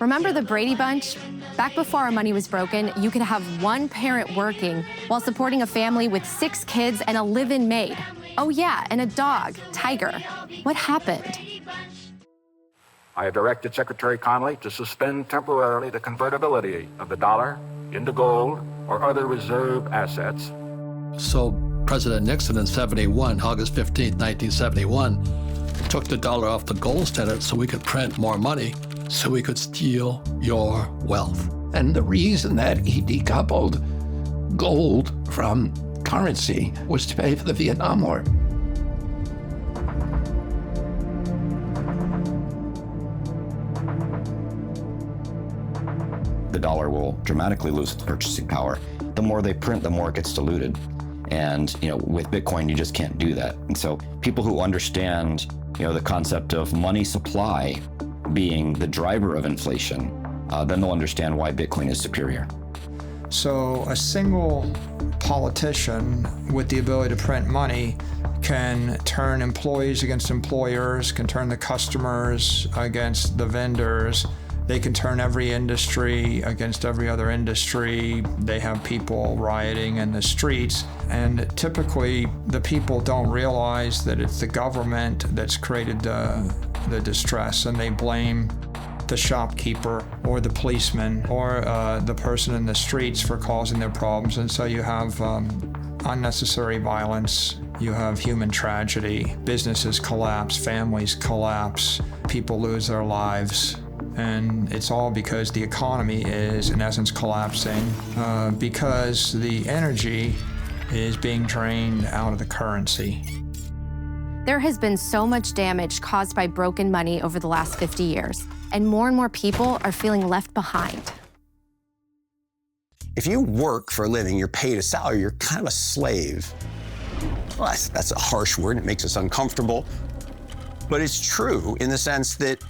Remember the Brady Bunch? Back before our money was broken, you could have one parent working while supporting a family with 6 kids and a live-in maid. Oh yeah, and a dog, Tiger. What happened? I have directed Secretary Connally to suspend temporarily the convertibility of the dollar into gold or other reserve assets. So President Nixon in August 15, 1971, took the dollar off the gold standard so we could print more money, so we could steal your wealth. And the reason that he decoupled gold from currency was to pay for the Vietnam War. The dollar will dramatically lose its purchasing power. The more they print, the more it gets diluted. And with Bitcoin, you just can't do that. And so people who understand the concept of money supply being the driver of inflation, then they'll understand why Bitcoin is superior. So a single politician with the ability to print money can turn employees against employers, can turn the customers against the vendors. They can turn every industry against every other industry. They have people rioting in the streets. And typically, the people don't realize that it's the government that's created the distress, and they blame the shopkeeper or the policeman or the person in the streets for causing their problems. And so you have unnecessary violence. You have human tragedy. Businesses collapse, families collapse, people lose their lives. And it's all because the economy is, in essence, collapsing because the energy is being drained out of the currency. There has been so much damage caused by broken money over the last 50 years, and more people are feeling left behind. If you work for a living, you're paid a salary, you're kind of a slave. Well, that's a harsh word, it makes us uncomfortable. But it's true in the sense that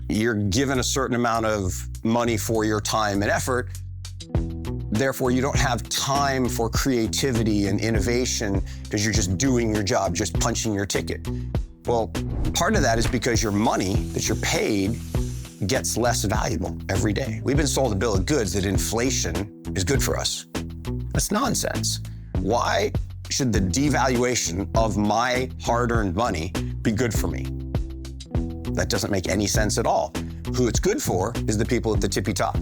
you're given a certain amount of money for your time and effort. Therefore, you don't have time for creativity and innovation because you're just doing your job, just punching your ticket. Well, part of that is because your money that you're paid gets less valuable every day. We've been sold a bill of goods that inflation is good for us. That's nonsense. Why should the devaluation of my hard-earned money be good for me? That doesn't make any sense at all. Who it's good for is the people at the tippy top.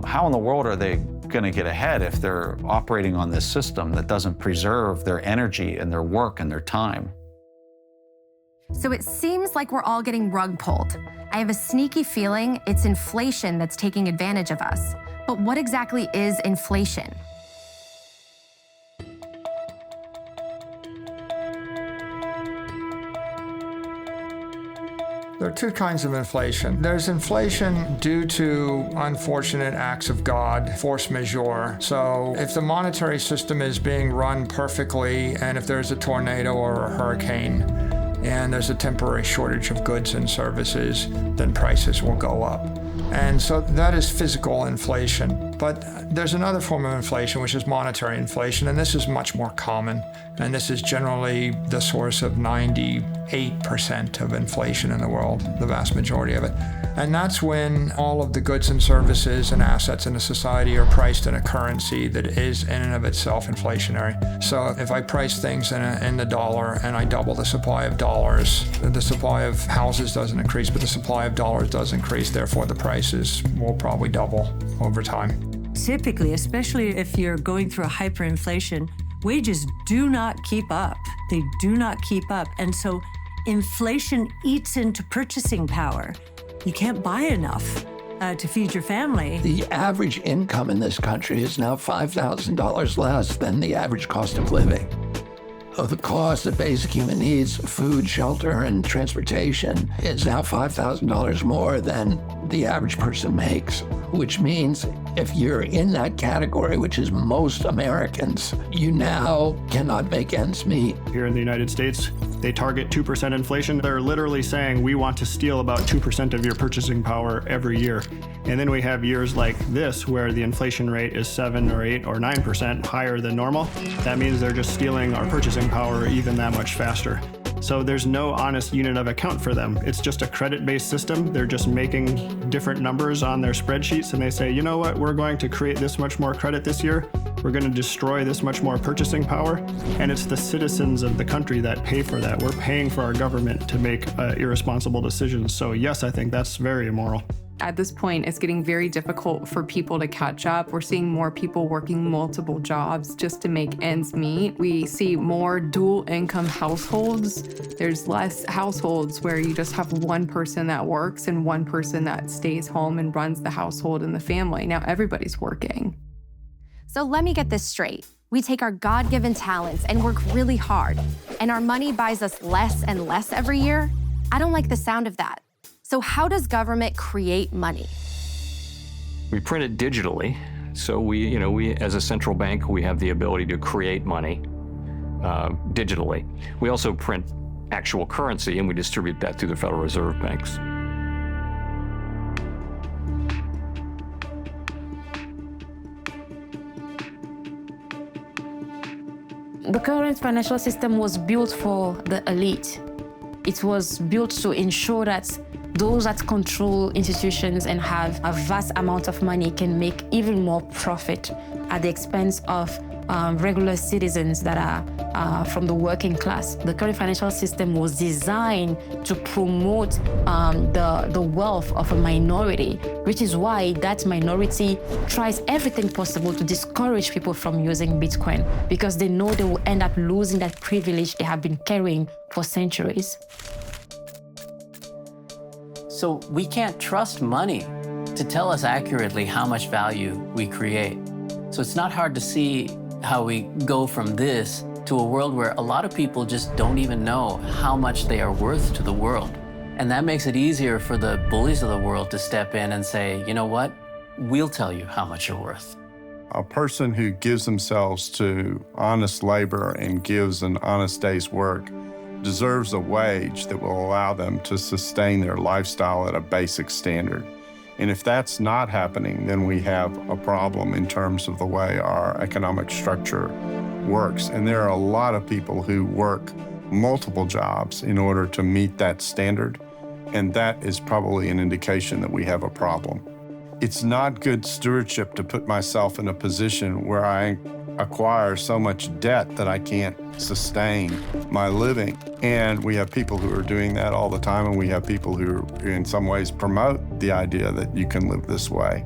How in the world are they going to get ahead if they're operating on this system that doesn't preserve their energy and their work and their time? So it seems like we're all getting rug pulled. I have a sneaky feeling it's inflation that's taking advantage of us. But what exactly is inflation? There are 2 kinds of inflation. There's inflation due to unfortunate acts of God, force majeure. So if the monetary system is being run perfectly, and if there's a tornado or a hurricane, and there's a temporary shortage of goods and services, then prices will go up. And so that is physical inflation. But there's another form of inflation, which is monetary inflation, and this is much more common. And this is generally the source of 98% of inflation in the world, the vast majority of it. And that's when all of the goods and services and assets in a society are priced in a currency that is in and of itself inflationary. So if I price things in the dollar and I double the supply of dollars, the supply of houses doesn't increase, but the supply of dollars does increase. Therefore, the prices will probably double over time. Typically, especially if you're going through a hyperinflation, wages do not keep up. They do not keep up. And so inflation eats into purchasing power. You can't buy enough to feed your family. The average income in this country is now $5,000 less than the average cost of living. So the cost of basic human needs, food, shelter, and transportation is now $5,000 more than the average person makes, which means if you're in that category, which is most Americans, you now cannot make ends meet. Here in the United States, they target 2% inflation. They're literally saying we want to steal about 2% of your purchasing power every year. And then we have years like this where the inflation rate is 7 or 8 or 9% higher than normal. That means they're just stealing our purchasing power even that much faster. So there's no honest unit of account for them. It's just a credit-based system. They're just making different numbers on their spreadsheets, and they say, you know what, we're going to create this much more credit this year. We're going to destroy this much more purchasing power. And it's the citizens of the country that pay for that. We're paying for our government to make irresponsible decisions. So yes, I think that's very immoral. At this point, it's getting very difficult for people to catch up. We're seeing more people working multiple jobs just to make ends meet. We see more dual income households. There's less households where you just have one person that works and one person that stays home and runs the household and the family. Now everybody's working. So let me get this straight. We take our God-given talents and work really hard, and our money buys us less and less every year? I don't like the sound of that. So how does government create money? We print it digitally. So we as a central bank, we have the ability to create money digitally. We also print actual currency, and we distribute that through the Federal Reserve banks. The current financial system was built for the elite. It was built to ensure that those that control institutions and have a vast amount of money can make even more profit at the expense of regular citizens that are from the working class. The current financial system was designed to promote the wealth of a minority, which is why that minority tries everything possible to discourage people from using Bitcoin, because they know they will end up losing that privilege they have been carrying for centuries. So we can't trust money to tell us accurately how much value we create. So it's not hard to see how we go from this to a world where a lot of people just don't even know how much they are worth to the world. And that makes it easier for the bullies of the world to step in and say, you know what, we'll tell you how much you're worth. A person who gives themselves to honest labor and gives an honest day's work deserves a wage that will allow them to sustain their lifestyle at a basic standard. And if that's not happening, then we have a problem in terms of the way our economic structure works. And there are a lot of people who work multiple jobs in order to meet that standard. And that is probably an indication that we have a problem. It's not good stewardship to put myself in a position where I acquire so much debt that I can't sustain my living. And we have people who are doing that all the time, and we have people who in some ways promote the idea that you can live this way.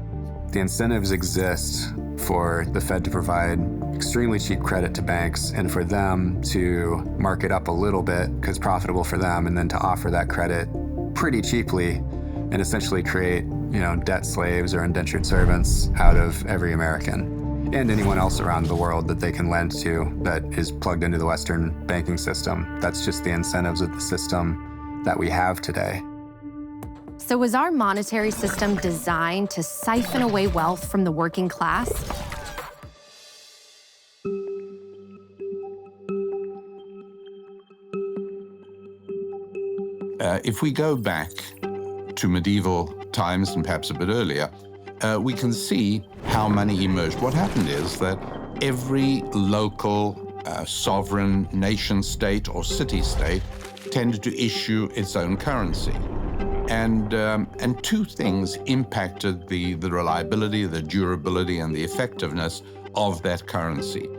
The incentives exist for the Fed to provide extremely cheap credit to banks and for them to mark it up a little bit because it's profitable for them, and then to offer that credit pretty cheaply and essentially create, debt slaves or indentured servants out of every American and anyone else around the world that they can lend to that is plugged into the Western banking system. That's just the incentives of the system that we have today. So was our monetary system designed to siphon away wealth from the working class? If we go back to medieval times and perhaps a bit earlier, we can see how money emerged. What happened is that every local sovereign nation state or city-state tended to issue its own currency. And two things impacted the reliability, the durability, and the effectiveness of that currency.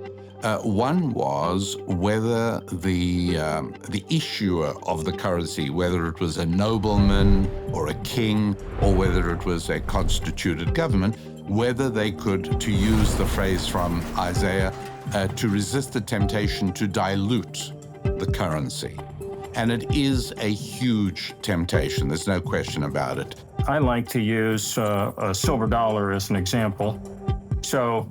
One was whether the issuer of the currency, whether it was a nobleman or a king, or whether it was a constituted government, whether they could, to use the phrase from Isaiah, to resist the temptation to dilute the currency. And it is a huge temptation. There's no question about it. I like to use a silver dollar as an example. So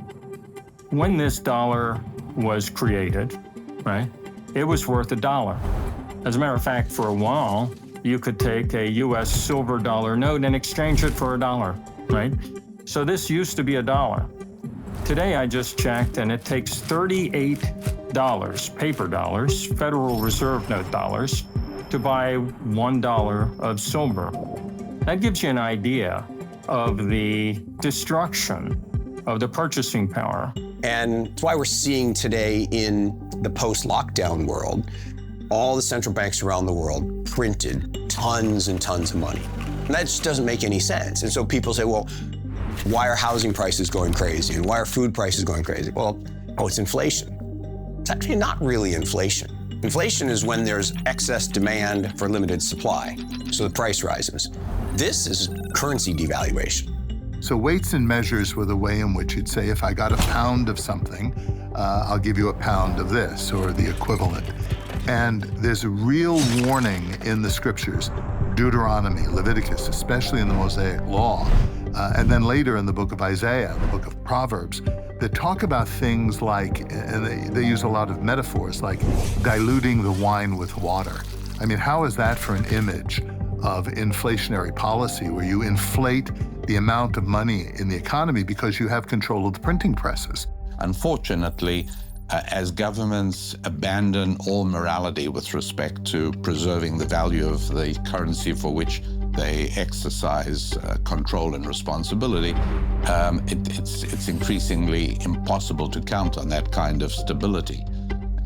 when this dollar was created, right, it was worth $1. As a matter of fact, for a while, you could take a U.S. silver dollar note and exchange it for $1, right? So this used to be $1. Today, I just checked, and it takes $38, paper dollars, Federal Reserve note dollars, to buy $1 of silver. That gives you an idea of the destruction of the purchasing power. And that's why we're seeing today in the post-lockdown world all the central banks around the world printed tons and tons of money. And that just doesn't make any sense. And so people say, well, why are housing prices going crazy? And why are food prices going crazy? Well, it's inflation. It's actually not really inflation. Inflation is when there's excess demand for limited supply, so the price rises. This is currency devaluation. So weights and measures were the way in which you'd say, if I got a pound of something, I'll give you a pound of this, or the equivalent. And there's a real warning in the scriptures, Deuteronomy, Leviticus, especially in the Mosaic Law, and then later in the book of Isaiah, the book of Proverbs, that talk about things like, and they use a lot of metaphors, like diluting the wine with water. I mean, how is that for an image of inflationary policy, where you inflate the amount of money in the economy because you have control of the printing presses? Unfortunately, as governments abandon all morality with respect to preserving the value of the currency for which they exercise control and responsibility, it's increasingly impossible to count on that kind of stability.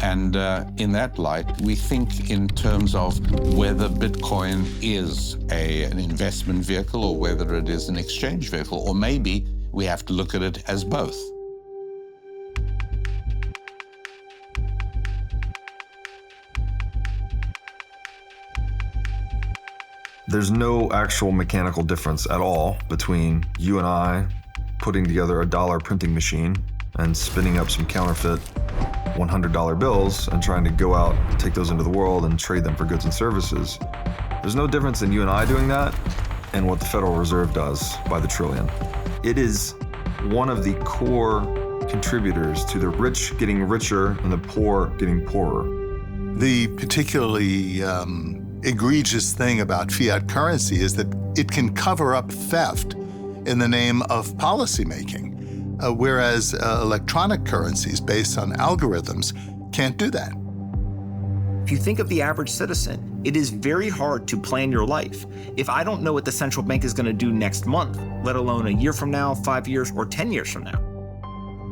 And in that light, we think in terms of whether Bitcoin is an investment vehicle or whether it is an exchange vehicle, or maybe we have to look at it as both. There's no actual mechanical difference at all between you and I putting together a dollar printing machine and spinning up some counterfeit $100 bills and trying to go out, take those into the world and trade them for goods and services. There's no difference in you and I doing that and what the Federal Reserve does by the trillion. It is one of the core contributors to the rich getting richer and the poor getting poorer. The particularly egregious thing about fiat currency is that it can cover up theft in the name of policymaking. Whereas electronic currencies based on algorithms can't do that. If you think of the average citizen, it is very hard to plan your life. If I don't know what the central bank is going to do next month, let alone a year from now, 5 years, or 10 years from now.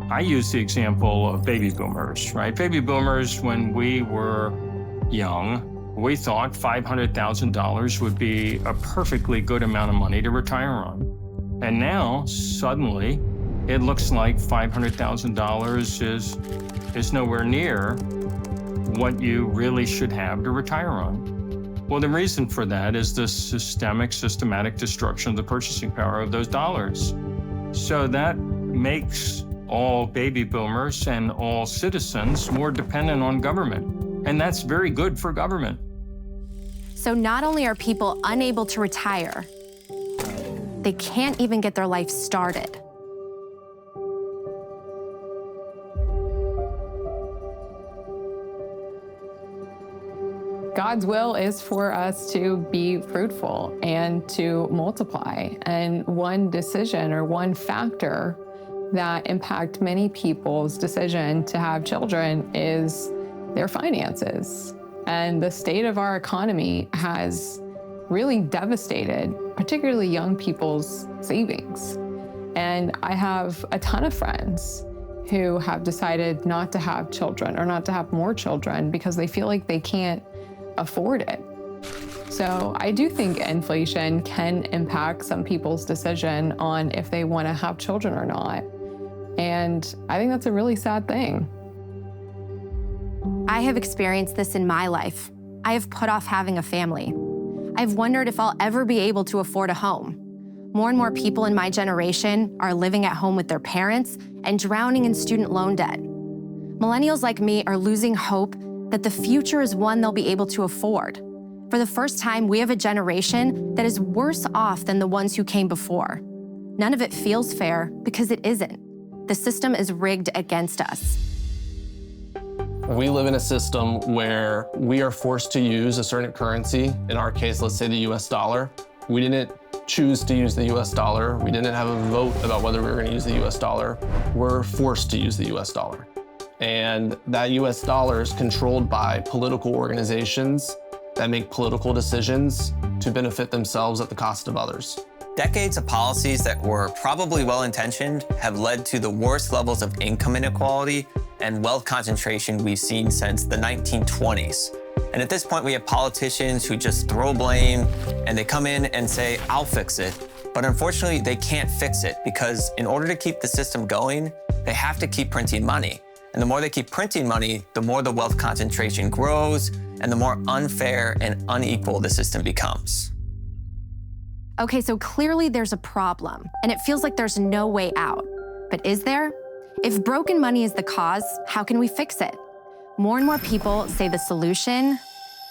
I use the example of baby boomers, right? Baby boomers, when we were young, we thought $500,000 would be a perfectly good amount of money to retire on. And now, suddenly, it looks like $500,000 is nowhere near what you really should have to retire on. Well, the reason for that is the systematic destruction of the purchasing power of those dollars. So that makes all baby boomers and all citizens more dependent on government. And that's very good for government. So not only are people unable to retire, they can't even get their life started. God's will is for us to be fruitful and to multiply. And one decision or one factor that impact many people's decision to have children is their finances. And the state of our economy has really devastated, particularly young people's savings. And I have a ton of friends who have decided not to have children or not to have more children because they feel like they can't afford it. So I do think inflation can impact some people's decision on if they want to have children or not. And I think that's a really sad thing. I have experienced this in my life. I have put off having a family. I've wondered if I'll ever be able to afford a home. More and more people in my generation are living at home with their parents and drowning in student loan debt. Millennials like me are losing hope that the future is one they'll be able to afford. For the first time, we have a generation that is worse off than the ones who came before. None of it feels fair because it isn't. The system is rigged against us. We live in a system where we are forced to use a certain currency. In our case, let's say the US dollar. We didn't choose to use the US dollar. We didn't have a vote about whether we were going to use the US dollar. We're forced to use the US dollar. And that US dollar is controlled by political organizations that make political decisions to benefit themselves at the cost of others. Decades of policies that were probably well-intentioned have led to the worst levels of income inequality and wealth concentration we've seen since the 1920s. And at this point, we have politicians who just throw blame and they come in and say, I'll fix it. But unfortunately, they can't fix it because in order to keep the system going, they have to keep printing money. And the more they keep printing money, the more the wealth concentration grows and the more unfair and unequal the system becomes. Okay, so clearly there's a problem, and it feels like there's no way out. But is there? If broken money is the cause, how can we fix it? More and more people say the solution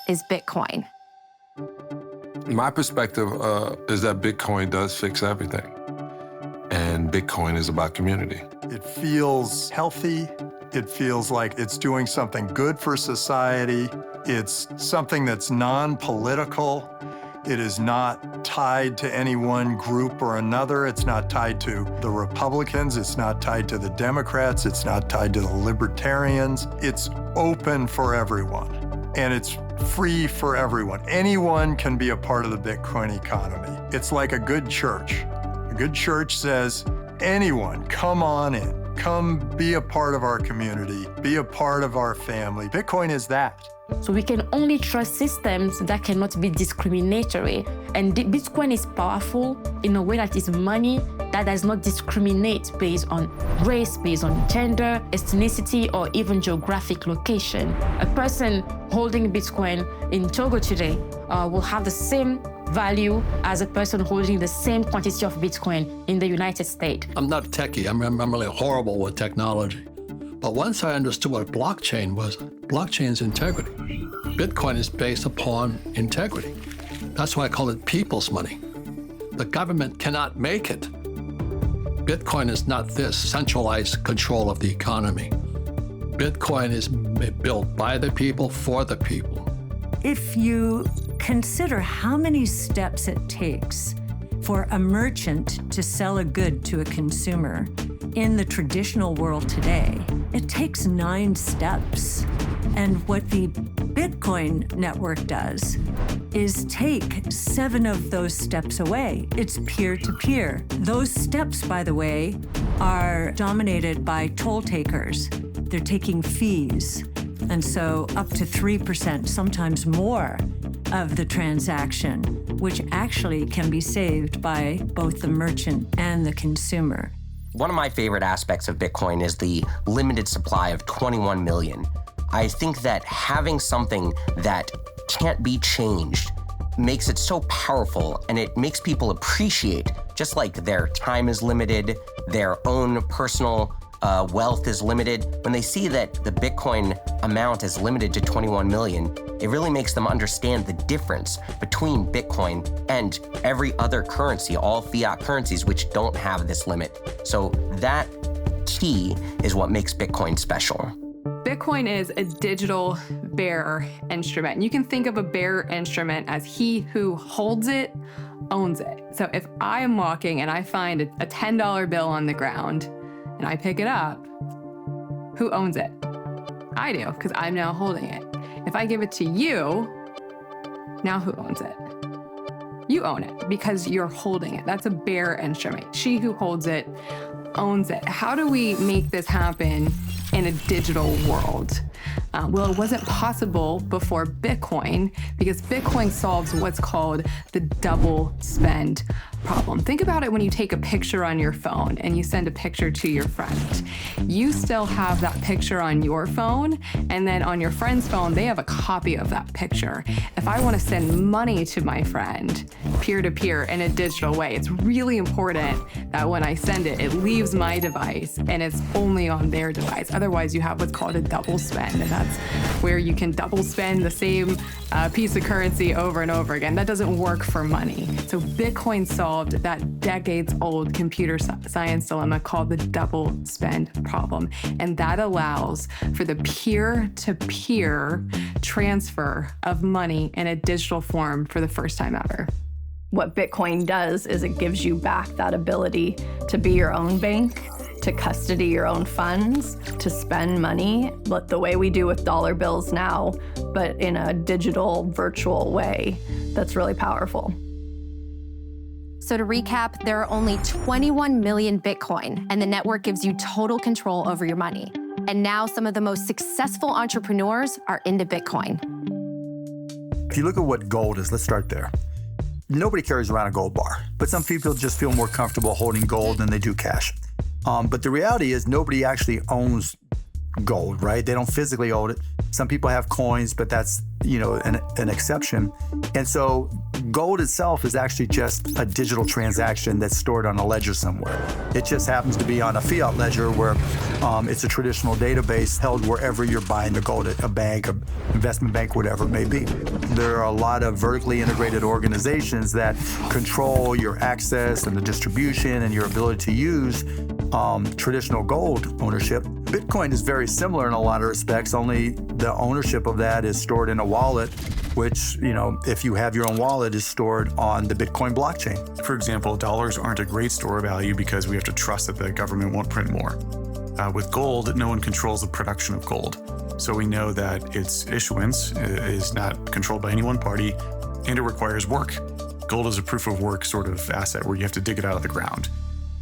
is Bitcoin. My perspective is that Bitcoin does fix everything. And Bitcoin is about community. It feels healthy. It feels like it's doing something good for society. It's something that's non-political. It is not tied to any one group or another. It's not tied to the Republicans. It's not tied to the Democrats. It's not tied to the Libertarians. It's open for everyone, and it's free for everyone. Anyone can be a part of the Bitcoin economy. It's like a good church. A good church says, anyone, come on in. Come be a part of our community. Be a part of our family. Bitcoin is that. So we can only trust systems that cannot be discriminatory. And Bitcoin is powerful in a way that is money that does not discriminate based on race, based on gender, ethnicity, or even geographic location. A person holding Bitcoin in Togo today will have the same value as a person holding the same quantity of Bitcoin in the United States. I'm not a techie. I'm really horrible with technology. But once I understood what blockchain was, blockchain's integrity. Bitcoin is based upon integrity. That's why I call it people's money. The government cannot make it. Bitcoin is not this centralized control of the economy. Bitcoin is built by the people, for the people. If you consider how many steps it takes for a merchant to sell a good to a consumer in the traditional world today, it takes 9 steps. And what the Bitcoin network does is take 7 of those steps away. It's peer-to-peer. Those steps, by the way, are dominated by toll takers. They're taking fees. And so up to 3%, sometimes more, of the transaction, which actually can be saved by both the merchant and the consumer. One of my favorite aspects of Bitcoin is the limited supply of 21 million. I think that having something that can't be changed makes it so powerful, and it makes people appreciate, just like their time is limited, their own personal wealth is limited. When they see that the Bitcoin amount is limited to 21 million, it really makes them understand the difference between Bitcoin and every other currency, all fiat currencies which don't have this limit. So that key is what makes Bitcoin special. Bitcoin is a digital bearer instrument. You can think of a bearer instrument as he who holds it, owns it. So if I am walking and I find a $10 bill on the ground and I pick it up, who owns it? I do, because I'm now holding it. If I give it to you, now who owns it? You own it because you're holding it. That's a bearer instrument. She who holds it owns it. How do we make this happen in a digital world? Well, it wasn't possible before Bitcoin because Bitcoin solves what's called the double spend problem. Think about it when you take a picture on your phone and you send a picture to your friend. You still have that picture on your phone, and then on your friend's phone, they have a copy of that picture. If I want to send money to my friend peer-to-peer in a digital way, it's really important that when I send it, it leaves my device and it's only on their device. Otherwise, you have what's called a double spend, and that's where you can double spend the same piece of currency over and over again. That doesn't work for money. So Bitcoin solved that decades-old computer science dilemma called the double spend problem. And that allows for the peer-to-peer transfer of money in a digital form for the first time ever. What Bitcoin does is it gives you back that ability to be your own bank, to custody your own funds, to spend money, but the way we do with dollar bills now, but in a digital, virtual way that's really powerful. So to recap, there are only 21 million Bitcoin, and the network gives you total control over your money. And now some of the most successful entrepreneurs are into Bitcoin. you look at what gold is, let's start there. Nobody carries around a gold bar, but some people just feel more comfortable holding gold than they do cash. But the reality is nobody actually owns gold, right? They don't physically own it. Some people have coins, but that's, an exception. And so gold itself is actually just a digital transaction that's stored on a ledger somewhere. It just happens to be on a fiat ledger where it's a traditional database held wherever you're buying the gold, at a bank, an investment bank, whatever it may be. There are a lot of vertically integrated organizations that control your access and the distribution and your ability to use traditional gold ownership. Bitcoin is very similar in a lot of respects, only the ownership of that is stored in a wallet, which, if you have your own wallet, is stored on the Bitcoin blockchain. For example, dollars aren't a great store of value because we have to trust that the government won't print more. With gold, no one controls the production of gold. So we know that its issuance is not controlled by any one party, and it requires work. Gold is a proof of work sort of asset where you have to dig it out of the ground.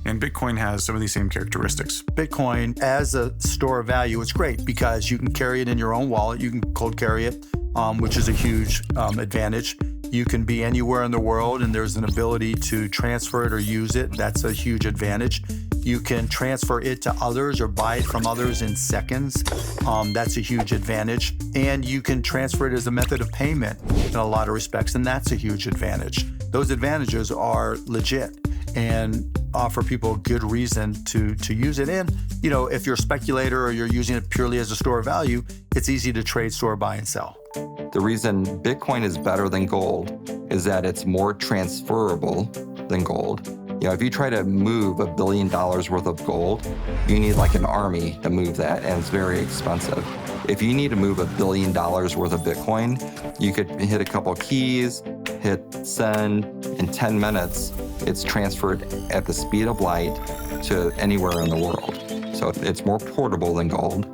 And Bitcoin has some of these same characteristics. Bitcoin as a store of value, it's great because you can carry it in your own wallet. You can cold carry it, which is a huge advantage. You can be anywhere in the world and there's an ability to transfer it or use it. That's a huge advantage. You can transfer it to others or buy it from others in seconds. That's a huge advantage. And you can transfer it as a method of payment in a lot of respects, and that's a huge advantage. Those advantages are legit and offer people a good reason to use it. And, if you're a speculator or you're using it purely as a store of value, it's easy to trade, store, buy, and sell. The reason Bitcoin is better than gold is that it's more transferable than gold. If you try to move $1 billion worth of gold, you need like an army to move that, and it's very expensive. If you need to move $1 billion worth of Bitcoin, you could hit a couple keys, hit send, in 10 minutes, it's transferred at the speed of light to anywhere in the world. So it's more portable than gold.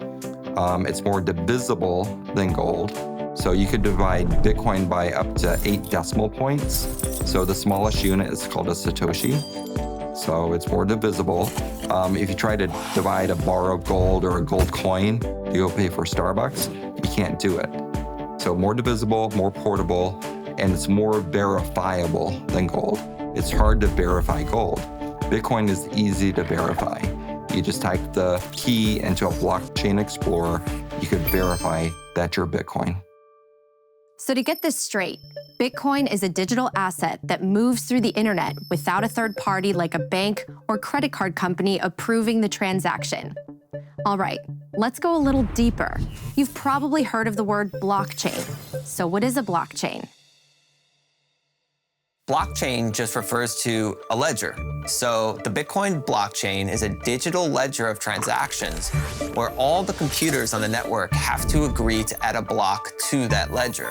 It's more divisible than gold. So you could divide Bitcoin by up to 8 decimal points. So the smallest unit is called a Satoshi. So it's more divisible. If you try to divide a bar of gold or a gold coin to go pay for Starbucks, you can't do it. So more divisible, more portable, and it's more verifiable than gold. It's hard to verify gold. Bitcoin is easy to verify. You just type the key into a blockchain explorer, you could verify that you're Bitcoin. So to get this straight, Bitcoin is a digital asset that moves through the internet without a third party like a bank or credit card company approving the transaction. All right, let's go a little deeper. You've probably heard of the word blockchain. So what is a blockchain? Blockchain just refers to a ledger. So the Bitcoin blockchain is a digital ledger of transactions where all the computers on the network have to agree to add a block to that ledger.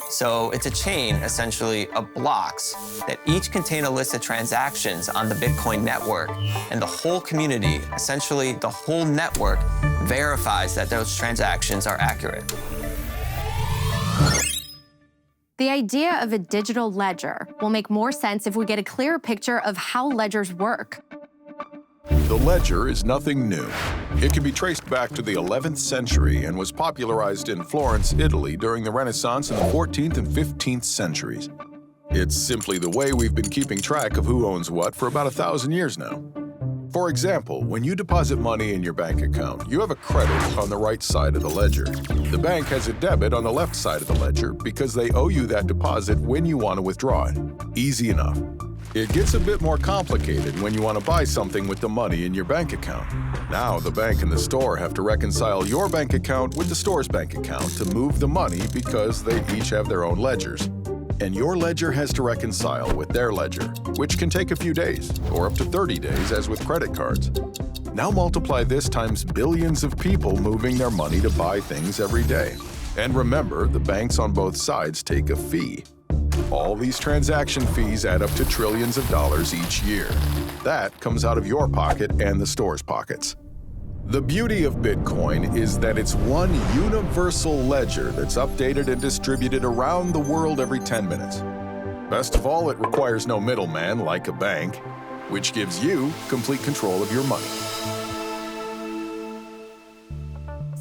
So it's a chain, essentially, of blocks that each contain a list of transactions on the Bitcoin network, and the whole community, essentially the whole network, verifies that those transactions are accurate. The idea of a digital ledger will make more sense if we get a clearer picture of how ledgers work. The ledger is nothing new. It can be traced back to the 11th century and was popularized in Florence, Italy during the Renaissance in the 14th and 15th centuries. It's simply the way we've been keeping track of who owns what for about 1,000 years now. For example, when you deposit money in your bank account, you have a credit on the right side of the ledger. The bank has a debit on the left side of the ledger because they owe you that deposit when you want to withdraw it. Easy enough. It gets a bit more complicated when you want to buy something with the money in your bank account. Now the bank and the store have to reconcile your bank account with the store's bank account to move the money because they each have their own ledgers. And your ledger has to reconcile with their ledger, which can take a few days, or up to 30 days as with credit cards. Now multiply this times billions of people moving their money to buy things every day. And remember, the banks on both sides take a fee. All these transaction fees add up to trillions of dollars each year. That comes out of your pocket and the store's pockets. The beauty of Bitcoin is that it's one universal ledger that's updated and distributed around the world every 10 minutes. Best of all, it requires no middleman like a bank, which gives you complete control of your money.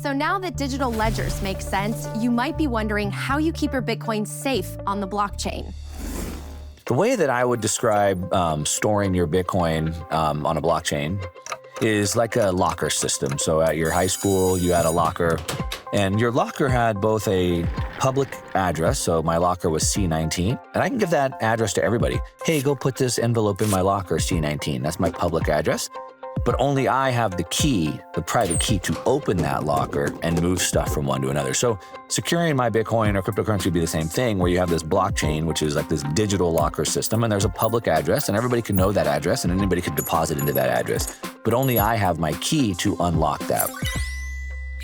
So now that digital ledgers make sense, you might be wondering how you keep your Bitcoin safe on the blockchain. The way that I would describe storing your Bitcoin on a blockchain is like a locker system. So at your high school, you had a locker, and your locker had both a public address, so my locker was C19, and I can give that address to everybody. Hey, go put this envelope in my locker, C19. That's my public address. But only I have the key, the private key, to open that locker and move stuff from one to another. So securing my Bitcoin or cryptocurrency would be the same thing, where you have this blockchain, which is like this digital locker system, and there's a public address, and everybody can know that address, and anybody can deposit into that address. But only I have my key to unlock that.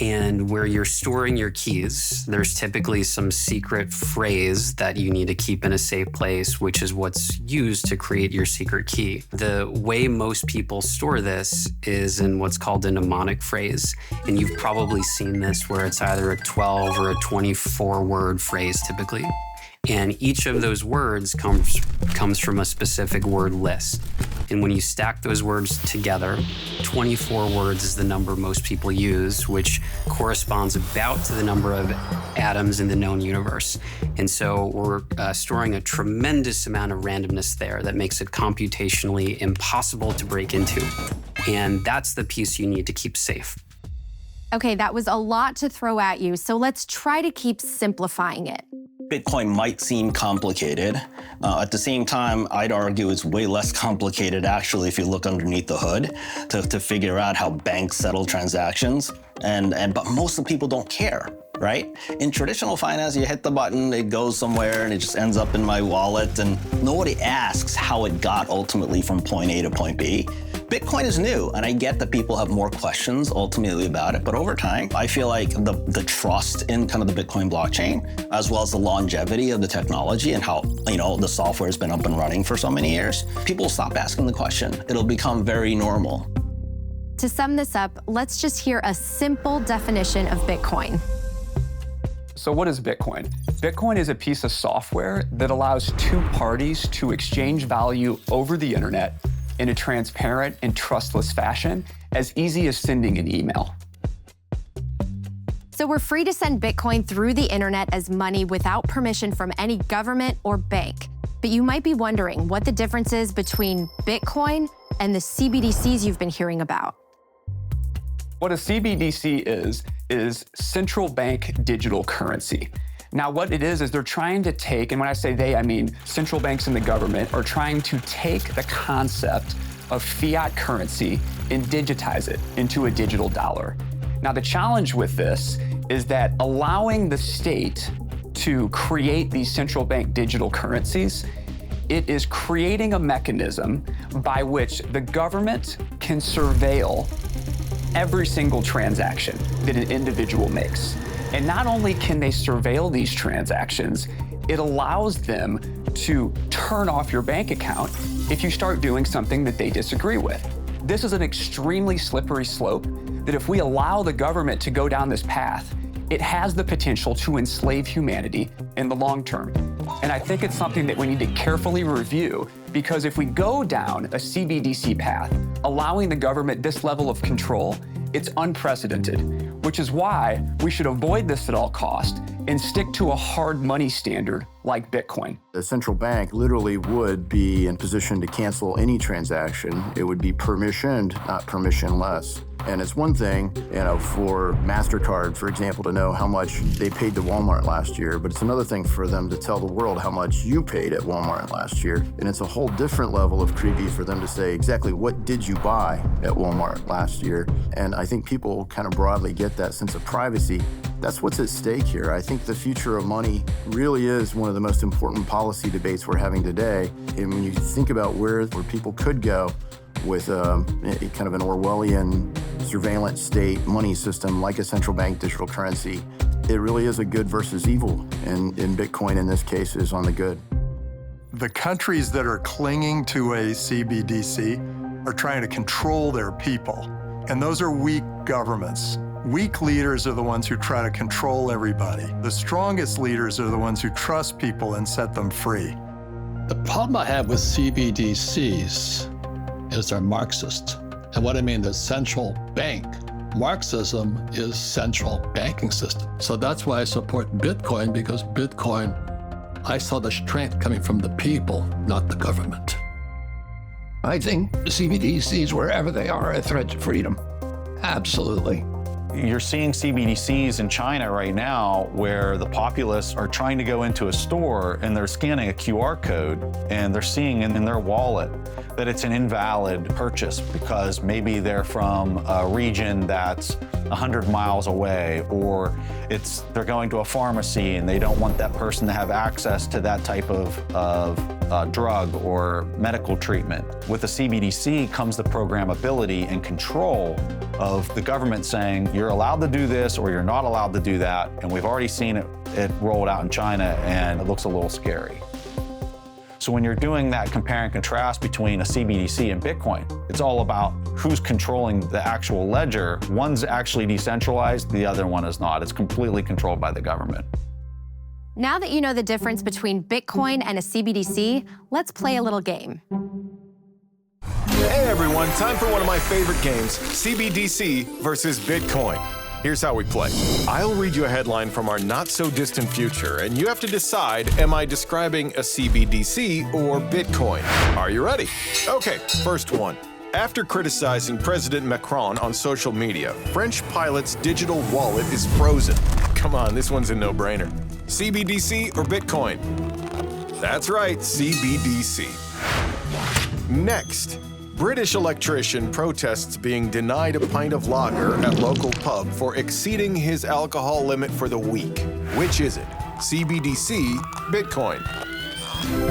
And where you're storing your keys, there's typically some secret phrase that you need to keep in a safe place, which is what's used to create your secret key. The way most people store this is in what's called a mnemonic phrase. And you've probably seen this where it's either a 12 or a 24-word phrase typically. And each of those words comes from a specific word list. And when you stack those words together, 24 words is the number most people use, which corresponds about to the number of atoms in the known universe. And so we're storing a tremendous amount of randomness there that makes it computationally impossible to break into. And that's the piece you need to keep safe. Okay, that was a lot to throw at you, so let's try to keep simplifying it. Bitcoin might seem complicated. At the same time, I'd argue it's way less complicated actually if you look underneath the hood to figure out how banks settle transactions. But most of the people don't care, right? In traditional finance, you hit the button, it goes somewhere, and it just ends up in my wallet, and nobody asks how it got ultimately from point A to point B. Bitcoin is new, and I get that people have more questions ultimately about it, but over time, I feel like the trust in kind of the Bitcoin blockchain, as well as the longevity of the technology and how, the software has been up and running for so many years, people will stop asking the question. It'll become very normal. To sum this up, let's just hear a simple definition of Bitcoin. So what is Bitcoin? Bitcoin is a piece of software that allows two parties to exchange value over the internet in a transparent and trustless fashion, as easy as sending an email. So we're free to send Bitcoin through the internet as money without permission from any government or bank. But you might be wondering what the difference is between Bitcoin and the CBDCs you've been hearing about. What a CBDC is central bank digital currency. Now, what it is they're trying to take, and when I say they, I mean central banks and the government, are trying to take the concept of fiat currency and digitize it into a digital dollar. Now, the challenge with this is that allowing the state to create these central bank digital currencies, it is creating a mechanism by which the government can surveil every single transaction that an individual makes. And not only can they surveil these transactions, it allows them to turn off your bank account if you start doing something that they disagree with. This is an extremely slippery slope that if we allow the government to go down this path, it has the potential to enslave humanity in the long term. And I think it's something that we need to carefully review, because if we go down a CBDC path, allowing the government this level of control, it's unprecedented, which is why we should avoid this at all costs and stick to a hard money standard like Bitcoin. The central bank literally would be in position to cancel any transaction. It would be permissioned, not permissionless. And it's one thing, for MasterCard, for example, to know how much they paid to Walmart last year, but it's another thing for them to tell the world how much you paid at Walmart last year. And it's a whole different level of creepy for them to say exactly what did you buy at Walmart last year. And I think people kind of broadly get that sense of privacy. That's what's at stake here. I think the future of money really is one of the most important policy debates we're having today. And when you think about where people could go with kind of an Orwellian surveillance state money system like a central bank digital currency, it really is a good versus evil, and Bitcoin in this case is on the good. The countries that are clinging to a CBDC are trying to control their people, and those are weak governments. Weak leaders are the ones who try to control everybody. The strongest leaders are the ones who trust people and set them free. The problem I have with CBDCs is they're Marxist. And what I mean, the central bank Marxism is central banking system. So that's why I support Bitcoin, because Bitcoin, I saw the strength coming from the people, not the government. I think CBDCs, wherever they are a threat to freedom. Absolutely. You're seeing CBDCs in China right now where the populace are trying to go into a store and they're scanning a QR code and they're seeing in their wallet that it's an invalid purchase because maybe they're from a region that's 100 miles away, or they're going to a pharmacy and they don't want that person to have access to that type of drug or medical treatment. With the CBDC comes the programmability and control of the government saying you're allowed to do this or you're not allowed to do that. And we've already seen it rolled out in China, and it looks a little scary. So when you're doing that compare and contrast between a CBDC and Bitcoin, it's all about who's controlling the actual ledger. One's actually decentralized, the other one is not. It's completely controlled by the government. Now that you know the difference between Bitcoin and a CBDC, let's play a little game. Hey everyone, time for one of my favorite games, CBDC versus Bitcoin. Here's how we play. I'll read you a headline from our not-so-distant future, and you have to decide, am I describing a CBDC or Bitcoin? Are you ready? Okay, first one. After criticizing President Macron on social media, French pilot's digital wallet is frozen. Come on, this one's a no-brainer. CBDC or Bitcoin? That's right, CBDC. Next. British electrician protests being denied a pint of lager at local pub for exceeding his alcohol limit for the week. Which is it? CBDC, Bitcoin?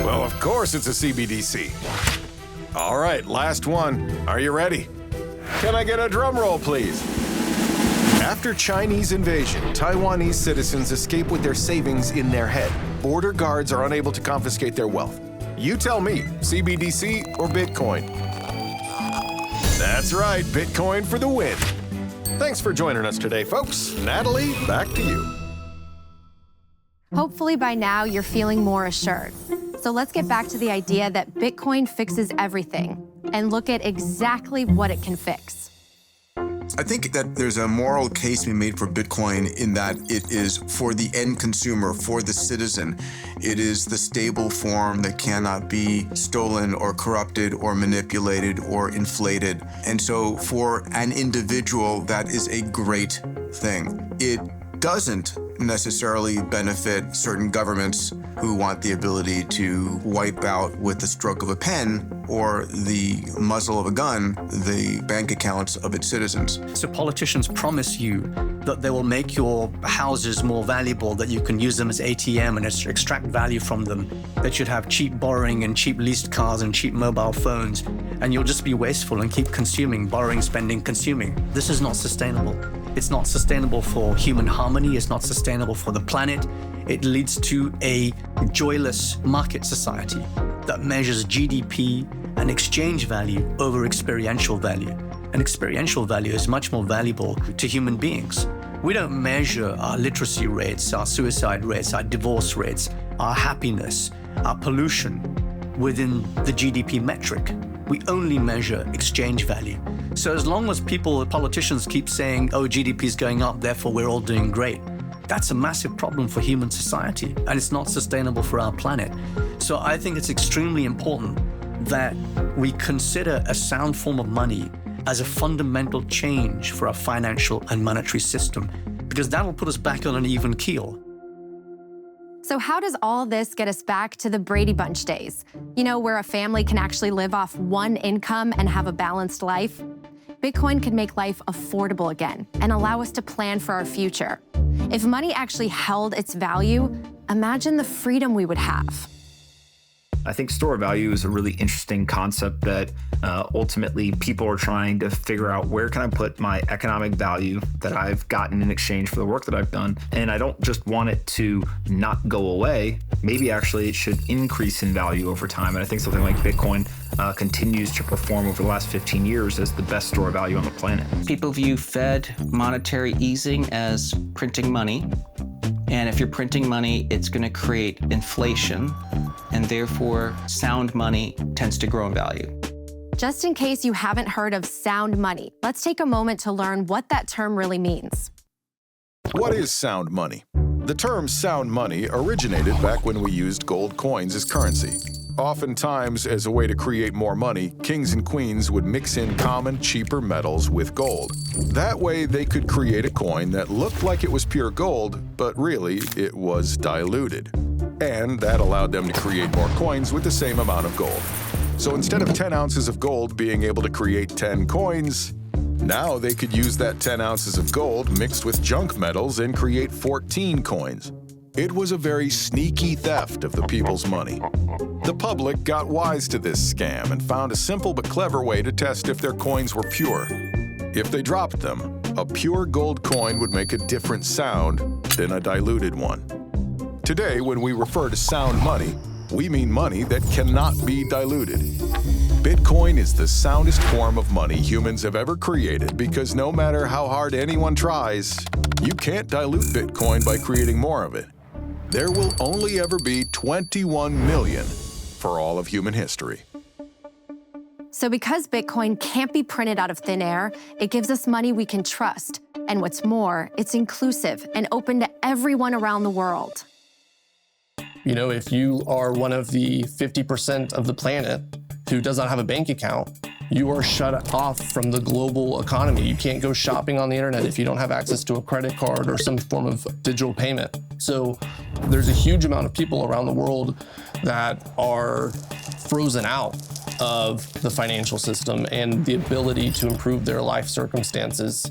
Well, of course it's a CBDC. All right, last one. Are you ready? Can I get a drum roll, please? After Chinese invasion, Taiwanese citizens escape with their savings in their head. Border guards are unable to confiscate their wealth. You tell me, CBDC or Bitcoin? That's right, Bitcoin for the win. Thanks for joining us today, folks. Natalie, back to you. Hopefully by now you're feeling more assured. So let's get back to the idea that Bitcoin fixes everything and look at exactly what it can fix. I think that there's a moral case being made for Bitcoin in that it is for the end consumer, for the citizen. It is the stable form that cannot be stolen or corrupted or manipulated or inflated. And so for an individual, that is a great thing. It doesn't necessarily benefit certain governments who want the ability to wipe out with the stroke of a pen or the muzzle of a gun the bank accounts of its citizens. So politicians promise you that they will make your houses more valuable, that you can use them as ATM and extract value from them, that you'd have cheap borrowing and cheap leased cars and cheap mobile phones, and you'll just be wasteful and keep consuming, borrowing, spending, consuming. This is not sustainable. It's not sustainable for human harmony. It's not sustainable for the planet. It leads to a joyless market society that measures GDP and exchange value over experiential value. And experiential value is much more valuable to human beings. We don't measure our literacy rates, our suicide rates, our divorce rates, our happiness, our pollution within the GDP metric. We only measure exchange value. So as long as politicians keep saying, oh, GDP is going up, therefore we're all doing great, that's a massive problem for human society, and it's not sustainable for our planet. So I think it's extremely important that we consider a sound form of money as a fundamental change for our financial and monetary system, because that will put us back on an even keel. So how does all this get us back to the Brady Bunch days? You know, where a family can actually live off one income and have a balanced life? Bitcoin could make life affordable again and allow us to plan for our future. If money actually held its value, imagine the freedom we would have. I think store of value is a really interesting concept that ultimately people are trying to figure out, where can I put my economic value that I've gotten in exchange for the work that I've done? And I don't just want it to not go away. Maybe actually it should increase in value over time. And I think something like Bitcoin continues to perform over the last 15 years as the best store of value on the planet. People view Fed monetary easing as printing money. And if you're printing money, it's going to create inflation, and therefore sound money tends to grow in value. Just in case you haven't heard of sound money, let's take a moment to learn what that term really means. What is sound money? The term sound money originated back when we used gold coins as currency. Oftentimes, as a way to create more money, kings and queens would mix in common, cheaper metals with gold. That way, they could create a coin that looked like it was pure gold, but really, it was diluted. And that allowed them to create more coins with the same amount of gold. So instead of 10 ounces of gold being able to create 10 coins, now they could use that 10 ounces of gold mixed with junk metals and create 14 coins. It was a very sneaky theft of the people's money. The public got wise to this scam and found a simple but clever way to test if their coins were pure. If they dropped them, a pure gold coin would make a different sound than a diluted one. Today, when we refer to sound money, we mean money that cannot be diluted. Bitcoin is the soundest form of money humans have ever created because no matter how hard anyone tries, you can't dilute Bitcoin by creating more of it. There will only ever be 21 million for all of human history. So because Bitcoin can't be printed out of thin air, it gives us money we can trust. And what's more, it's inclusive and open to everyone around the world. You know, if you are one of the 50% of the planet who does not have a bank account, you are shut off from the global economy. You can't go shopping on the internet if you don't have access to a credit card or some form of digital payment. So there's a huge amount of people around the world that are frozen out of the financial system and the ability to improve their life circumstances.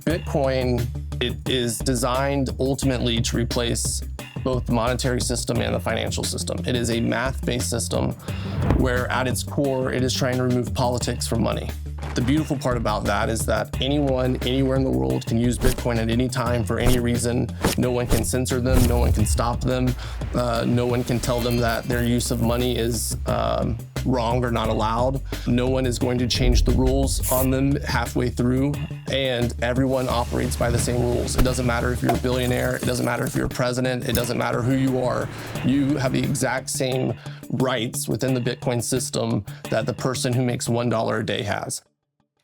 Bitcoin, it is designed ultimately to replace both the monetary system and the financial system. It is a math-based system where at its core, it is trying to remove politics from money. The beautiful part about that is that anyone, anywhere in the world can use Bitcoin at any time for any reason. No one can censor them, no one can stop them, no one can tell them that their use of money is wrong or not allowed. No one is going to change the rules on them halfway through, and everyone operates by the same rules. It doesn't matter if you're a billionaire, it doesn't matter if you're a president, it doesn't matter who you are. You have the exact same rights within the Bitcoin system that the person who makes $1 a day has.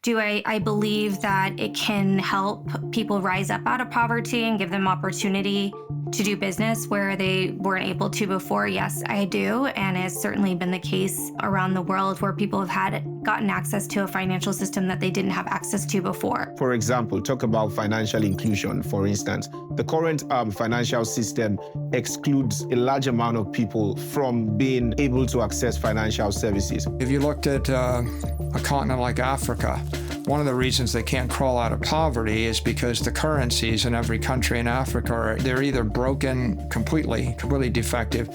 Do I believe that it can help people rise up out of poverty and give them opportunity to do business where they weren't able to before? Yes, I do. And it's certainly been the case around the world where people have gotten access to a financial system that they didn't have access to before. For example, talk about financial inclusion, for instance. The current financial system excludes a large amount of people from being able to access financial services. If you looked at a continent like Africa, one of the reasons they can't crawl out of poverty is because the currencies in every country in Africa they're either broken completely defective,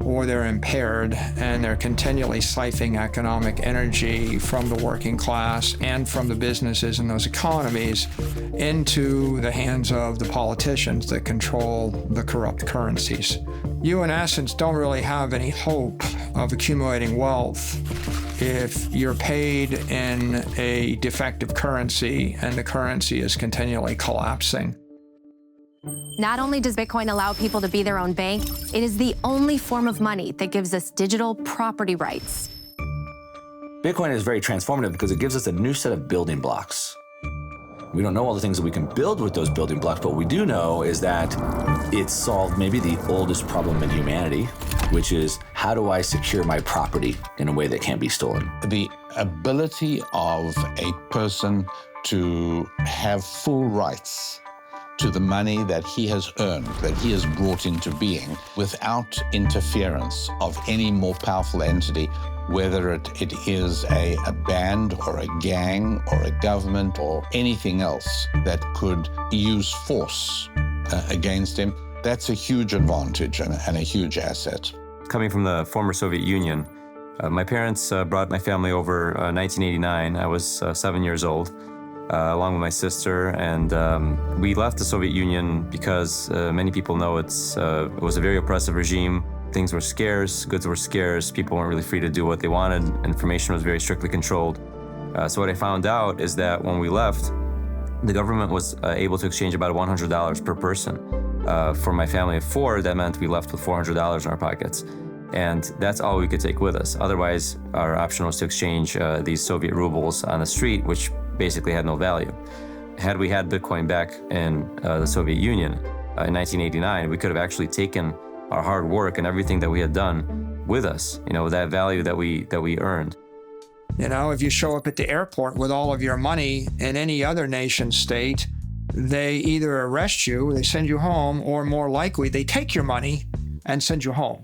or they're impaired, and they're continually siphoning economic energy from the working class and from the businesses in those economies into the hands of the politicians that control the corrupt currencies. You, in essence, don't really have any hope of accumulating wealth if you're paid in a defective currency and the currency is continually collapsing. Not only does Bitcoin allow people to be their own bank, it is the only form of money that gives us digital property rights. Bitcoin is very transformative because it gives us a new set of building blocks. We don't know all the things that we can build with those building blocks, but what we do know is that it's solved maybe the oldest problem in humanity, which is how do I secure my property in a way that can't be stolen? The ability of a person to have full rights to the money that he has earned, that he has brought into being, without interference of any more powerful entity, whether it is a band or a gang or a government or anything else that could use force against him. That's a huge advantage and a huge asset. Coming from the former Soviet Union, my parents brought my family over 1989. I was 7 years old. Along with my sister, and we left the Soviet Union because many people know it was a very oppressive regime. Things were scarce, goods were scarce, people weren't really free to do what they wanted, information was very strictly controlled. So what I found out is that when we left, the government was able to exchange about $100 per person. For my family of four, that meant we left with $400 in our pockets. And that's all we could take with us. Otherwise, our option was to exchange these Soviet rubles on the street, which basically had no value. Had we had Bitcoin back in the Soviet Union in 1989, we could have actually taken our hard work and everything that we had done with us, that value that we earned. If you show up at the airport with all of your money in any other nation state, they either arrest you, they send you home, or more likely, they take your money and send you home,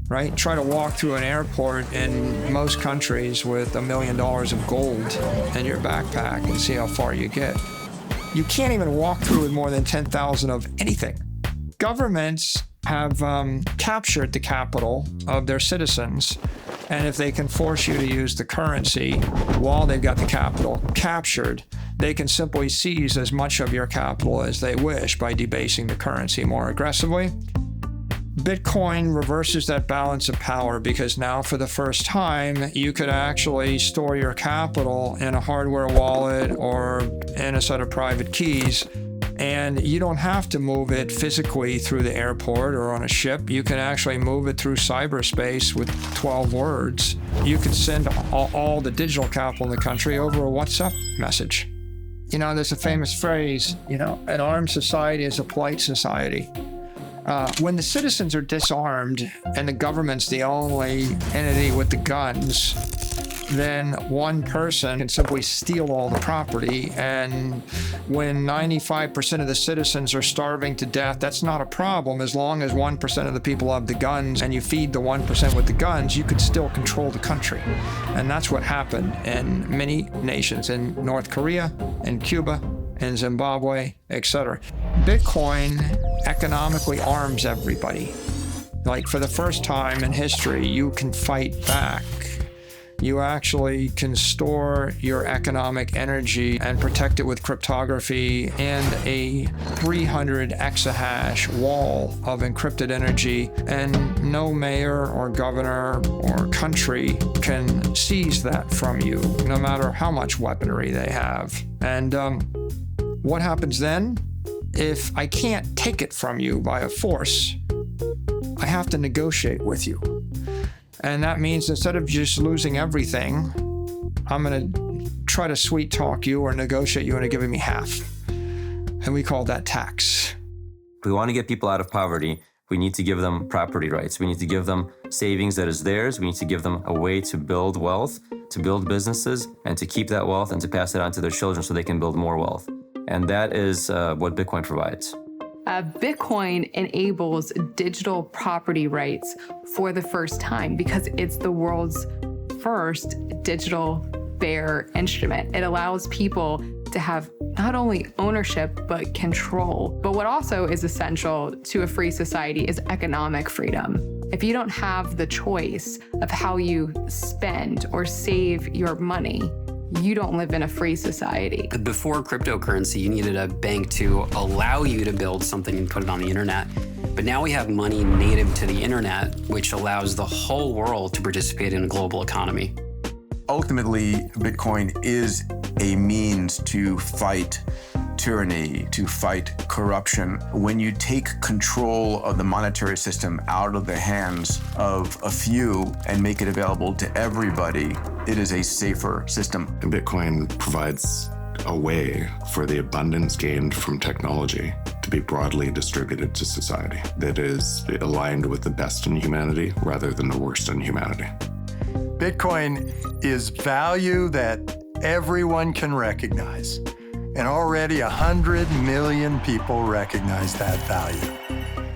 right? Try to walk through an airport in most countries with $1 million of gold in your backpack and see how far you get. You can't even walk through with more than 10,000 of anything. Governments have captured the capital of their citizens, and if they can force you to use the currency while they've got the capital captured, they can simply seize as much of your capital as they wish by debasing the currency more aggressively. Bitcoin reverses that balance of power because now for the first time, you could actually store your capital in a hardware wallet or in a set of private keys, and you don't have to move it physically through the airport or on a ship. You can actually move it through cyberspace with 12 words. You can send all the digital capital in the country over a WhatsApp message. There's a famous phrase, an armed society is a polite society. When the citizens are disarmed and the government's the only entity with the guns, then one person can simply steal all the property. And when 95% of the citizens are starving to death, that's not a problem. As long as 1% of the people have the guns and you feed the 1% with the guns, you could still control the country. And that's what happened in many nations, in North Korea, in Cuba, in Zimbabwe, etc. Bitcoin economically arms everybody. Like, for the first time in history, you can fight back. You actually can store your economic energy and protect it with cryptography and a 300 exahash wall of encrypted energy, and no mayor or governor or country can seize that from you, no matter how much weaponry they have. And what happens then? If I can't take it from you by a force, I have to negotiate with you. And that means instead of just losing everything, I'm going to try to sweet talk you or negotiate you into giving me half. And we call that tax. If we want to get people out of poverty, we need to give them property rights. We need to give them savings that is theirs. We need to give them a way to build wealth, to build businesses, and to keep that wealth and to pass it on to their children so they can build more wealth. And that is what Bitcoin provides. Bitcoin enables digital property rights for the first time because it's the world's first digital bearer instrument. It allows people to have not only ownership, but control. But what also is essential to a free society is economic freedom. If you don't have the choice of how you spend or save your money, you don't live in a free society. Before cryptocurrency, you needed a bank to allow you to build something and put it on the internet. But now we have money native to the internet, which allows the whole world to participate in a global economy. Ultimately, Bitcoin is a means to fight tyranny, to fight corruption. When you take control of the monetary system out of the hands of a few and make it available to everybody, it is a safer system. Bitcoin provides a way for the abundance gained from technology to be broadly distributed to society that is aligned with the best in humanity rather than the worst in humanity. Bitcoin is value that everyone can recognize. And already 100 million people recognize that value.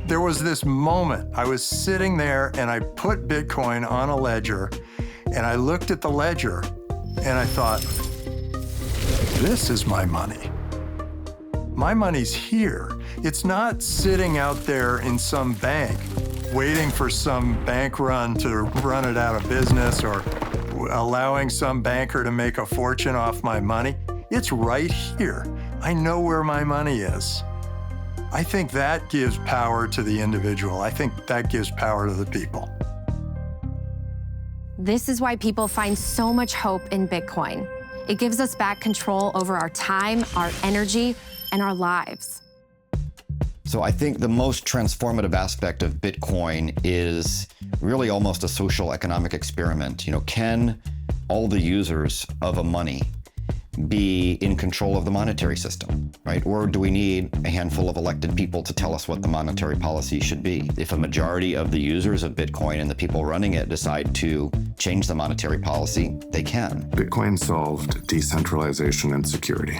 There was this moment, I was sitting there and I put Bitcoin on a ledger and I looked at the ledger and I thought, this is my money. My money's here. It's not sitting out there in some bank waiting for some bank run to run it out of business or allowing some banker to make a fortune off my money. It's right here. I know where my money is. I think that gives power to the individual. I think that gives power to the people. This is why people find so much hope in Bitcoin. It gives us back control over our time, our energy, and our lives. So I think the most transformative aspect of Bitcoin is really almost a social economic experiment. Can all the users of a money be in control of the monetary system, right? Or do we need a handful of elected people to tell us what the monetary policy should be? If a majority of the users of Bitcoin and the people running it decide to change the monetary policy, they can. Bitcoin solved decentralization and security.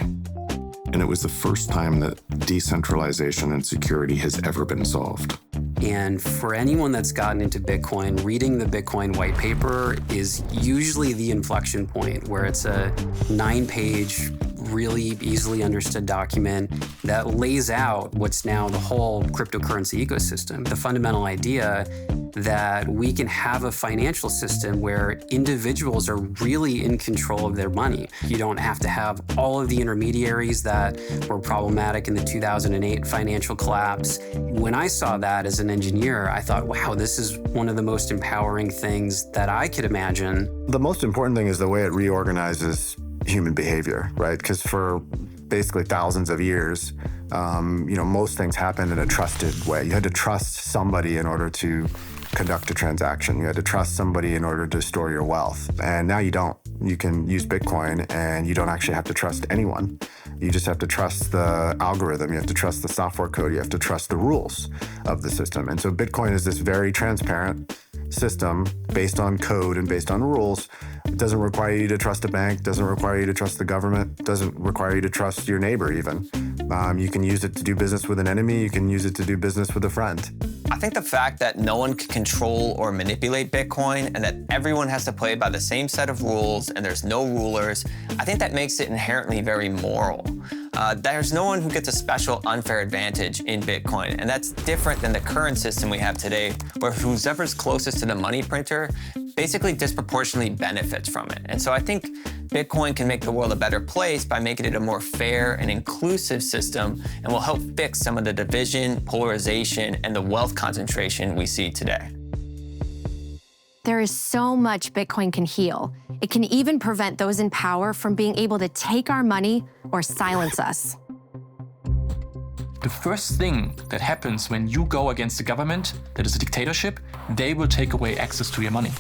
And it was the first time that decentralization and security has ever been solved. And for anyone that's gotten into Bitcoin, reading the Bitcoin white paper is usually the inflection point where it's a 9-page, really easily understood document that lays out what's now the whole cryptocurrency ecosystem. The fundamental idea that we can have a financial system where individuals are really in control of their money. You don't have to have all of the intermediaries that were problematic in the 2008 financial collapse. When I saw that as an engineer, I thought, wow, this is one of the most empowering things that I could imagine. The most important thing is the way it reorganizes human behavior, right? Because for basically thousands of years, most things happened in a trusted way. You had to trust somebody in order to conduct a transaction. You had to trust somebody in order to store your wealth. And now you don't. You can use Bitcoin and you don't actually have to trust anyone. You just have to trust the algorithm. You have to trust the software code. You have to trust the rules of the system. And so Bitcoin is this very transparent system based on code and based on rules. It doesn't require you to trust a bank, doesn't require you to trust the government, doesn't require you to trust your neighbor even. You can use it to do business with an enemy, you can use it to do business with a friend. I think the fact that no one can control or manipulate Bitcoin and that everyone has to play by the same set of rules and there's no rulers, I think that makes it inherently very moral. There's no one who gets a special unfair advantage in Bitcoin, and that's different than the current system we have today, where whoever's closest to the money printer basically disproportionately benefits from it. And so I think Bitcoin can make the world a better place by making it a more fair and inclusive system, and will help fix some of the division, polarization, and the wealth concentration we see today. There is so much Bitcoin can heal. It can even prevent those in power from being able to take our money or silence us. The first thing that happens when you go against the government, that is a dictatorship, they will take away access to your money.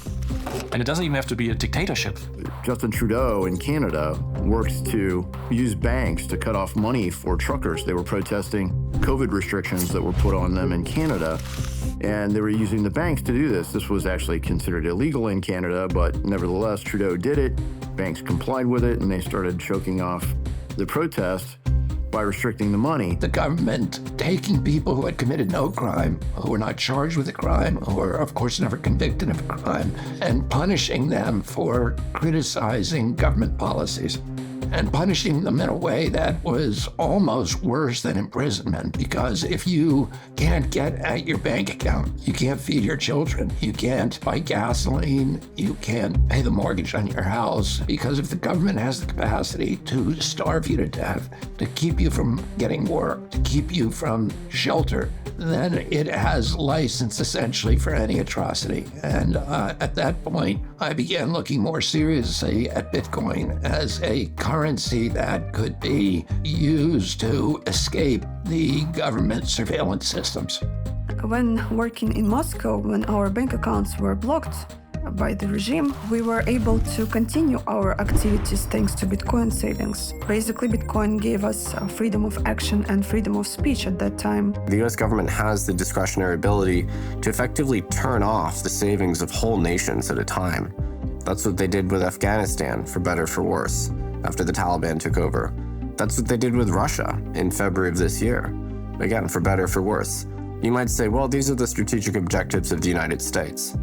And it doesn't even have to be a dictatorship. Justin Trudeau in Canada works to use banks to cut off money for truckers. They were protesting COVID restrictions that were put on them in Canada, and they were using the banks to do this. This was actually considered illegal in Canada, but nevertheless, Trudeau did it. Banks complied with it, and they started choking off the protest by restricting the money. The government taking people who had committed no crime, who were not charged with a crime, who were, of course, never convicted of a crime, and punishing them for criticizing government policies, and punishing them in a way that was almost worse than imprisonment, because if you can't get at your bank account, you can't feed your children, you can't buy gasoline, you can't pay the mortgage on your house, because if the government has the capacity to starve you to death, to keep you from getting work, to keep you from shelter, then it has license essentially for any atrocity. And at that point, I began looking more seriously at Bitcoin as a currency that could be used to escape the government surveillance systems. When working in Moscow, when our bank accounts were blocked by the regime, we were able to continue our activities thanks to Bitcoin savings. Basically, Bitcoin gave us freedom of action and freedom of speech at that time. The US government has the discretionary ability to effectively turn off the savings of whole nations at a time. That's what they did with Afghanistan, for better or for worse, after the Taliban took over. That's what they did with Russia in February of this year. Again, for better or for worse. You might say, well, these are the strategic objectives of the United States.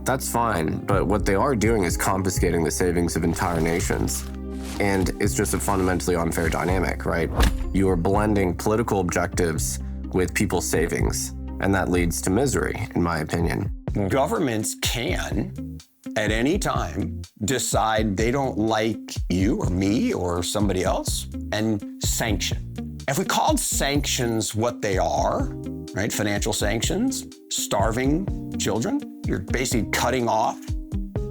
That's fine, but what they are doing is confiscating the savings of entire nations. And it's just a fundamentally unfair dynamic, right? You are blending political objectives with people's savings, and that leads to misery, in my opinion. Governments can, at any time, decide they don't like you or me or somebody else and sanction. If we called sanctions what they are, right, financial sanctions, starving children, you're basically cutting off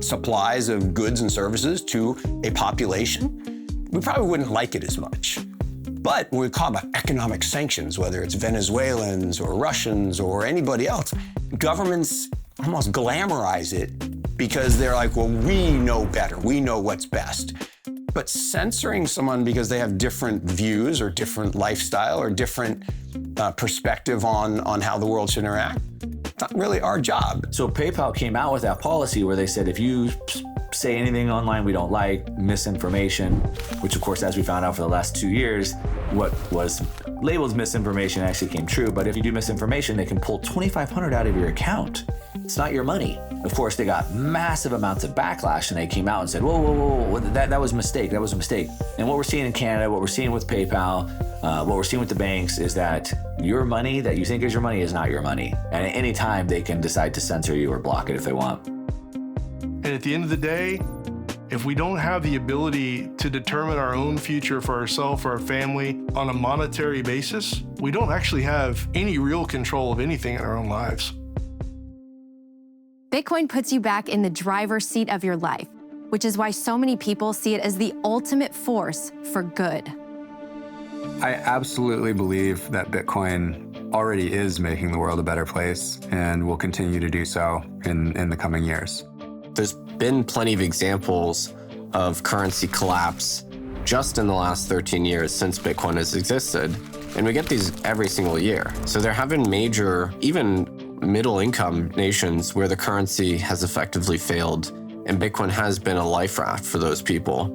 supplies of goods and services to a population, we probably wouldn't like it as much. But when we call about economic sanctions, whether it's Venezuelans or Russians or anybody else, governments almost glamorize it because they're like, well, we know better. We know what's best. But censoring someone because they have different views or different lifestyle or different perspective on how the world should interact, it's not really our job. So PayPal came out with that policy where they said if you say anything online we don't like, misinformation, which of course, as we found out for the last 2 years, what was labeled misinformation actually came true. But if you do misinformation, they can pull $2,500 out of your account. It's not your money. Of course, they got massive amounts of backlash and they came out and said, whoa, that was a mistake, that was a mistake. And what we're seeing in Canada, what we're seeing with PayPal, what we're seeing with the banks is that your money that you think is your money is not your money. And at any time they can decide to censor you or block it if they want. And at the end of the day, if we don't have the ability to determine our own future for ourselves, for our family, on a monetary basis, we don't actually have any real control of anything in our own lives. Bitcoin puts you back in the driver's seat of your life, which is why so many people see it as the ultimate force for good. I absolutely believe that Bitcoin already is making the world a better place and will continue to do so in the coming years. There's been plenty of examples of currency collapse just in the last 13 years since Bitcoin has existed. And we get these every single year. So there have been major, even middle-income nations where the currency has effectively failed, and Bitcoin has been a life raft for those people.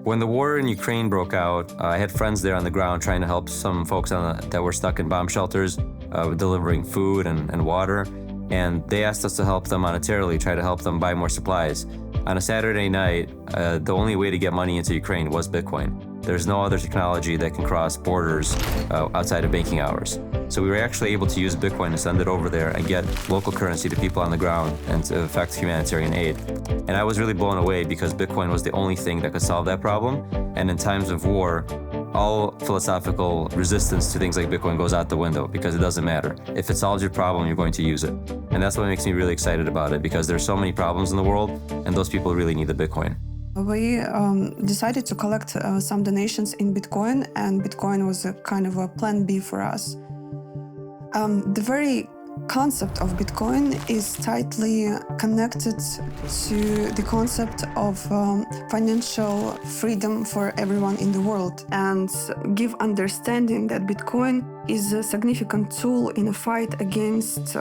When the war in Ukraine broke out, I had friends there on the ground trying to help some folks that were stuck in bomb shelters, delivering food and water. And they asked us to help them monetarily, try to help them buy more supplies. On a Saturday night, the only way to get money into Ukraine was Bitcoin. There's no other technology that can cross borders outside of banking hours. So we were actually able to use Bitcoin to send it over there and get local currency to people on the ground and to effect humanitarian aid. And I was really blown away because Bitcoin was the only thing that could solve that problem. And in times of war, all philosophical resistance to things like Bitcoin goes out the window because it doesn't matter. If it solves your problem, you're going to use it. And that's what makes me really excited about it because there's so many problems in the world and those people really need the Bitcoin. We decided to collect some donations in Bitcoin, and Bitcoin was a kind of a plan B for us. The very concept of Bitcoin is tightly connected to the concept of financial freedom for everyone in the world and give understanding that Bitcoin is a significant tool in a fight against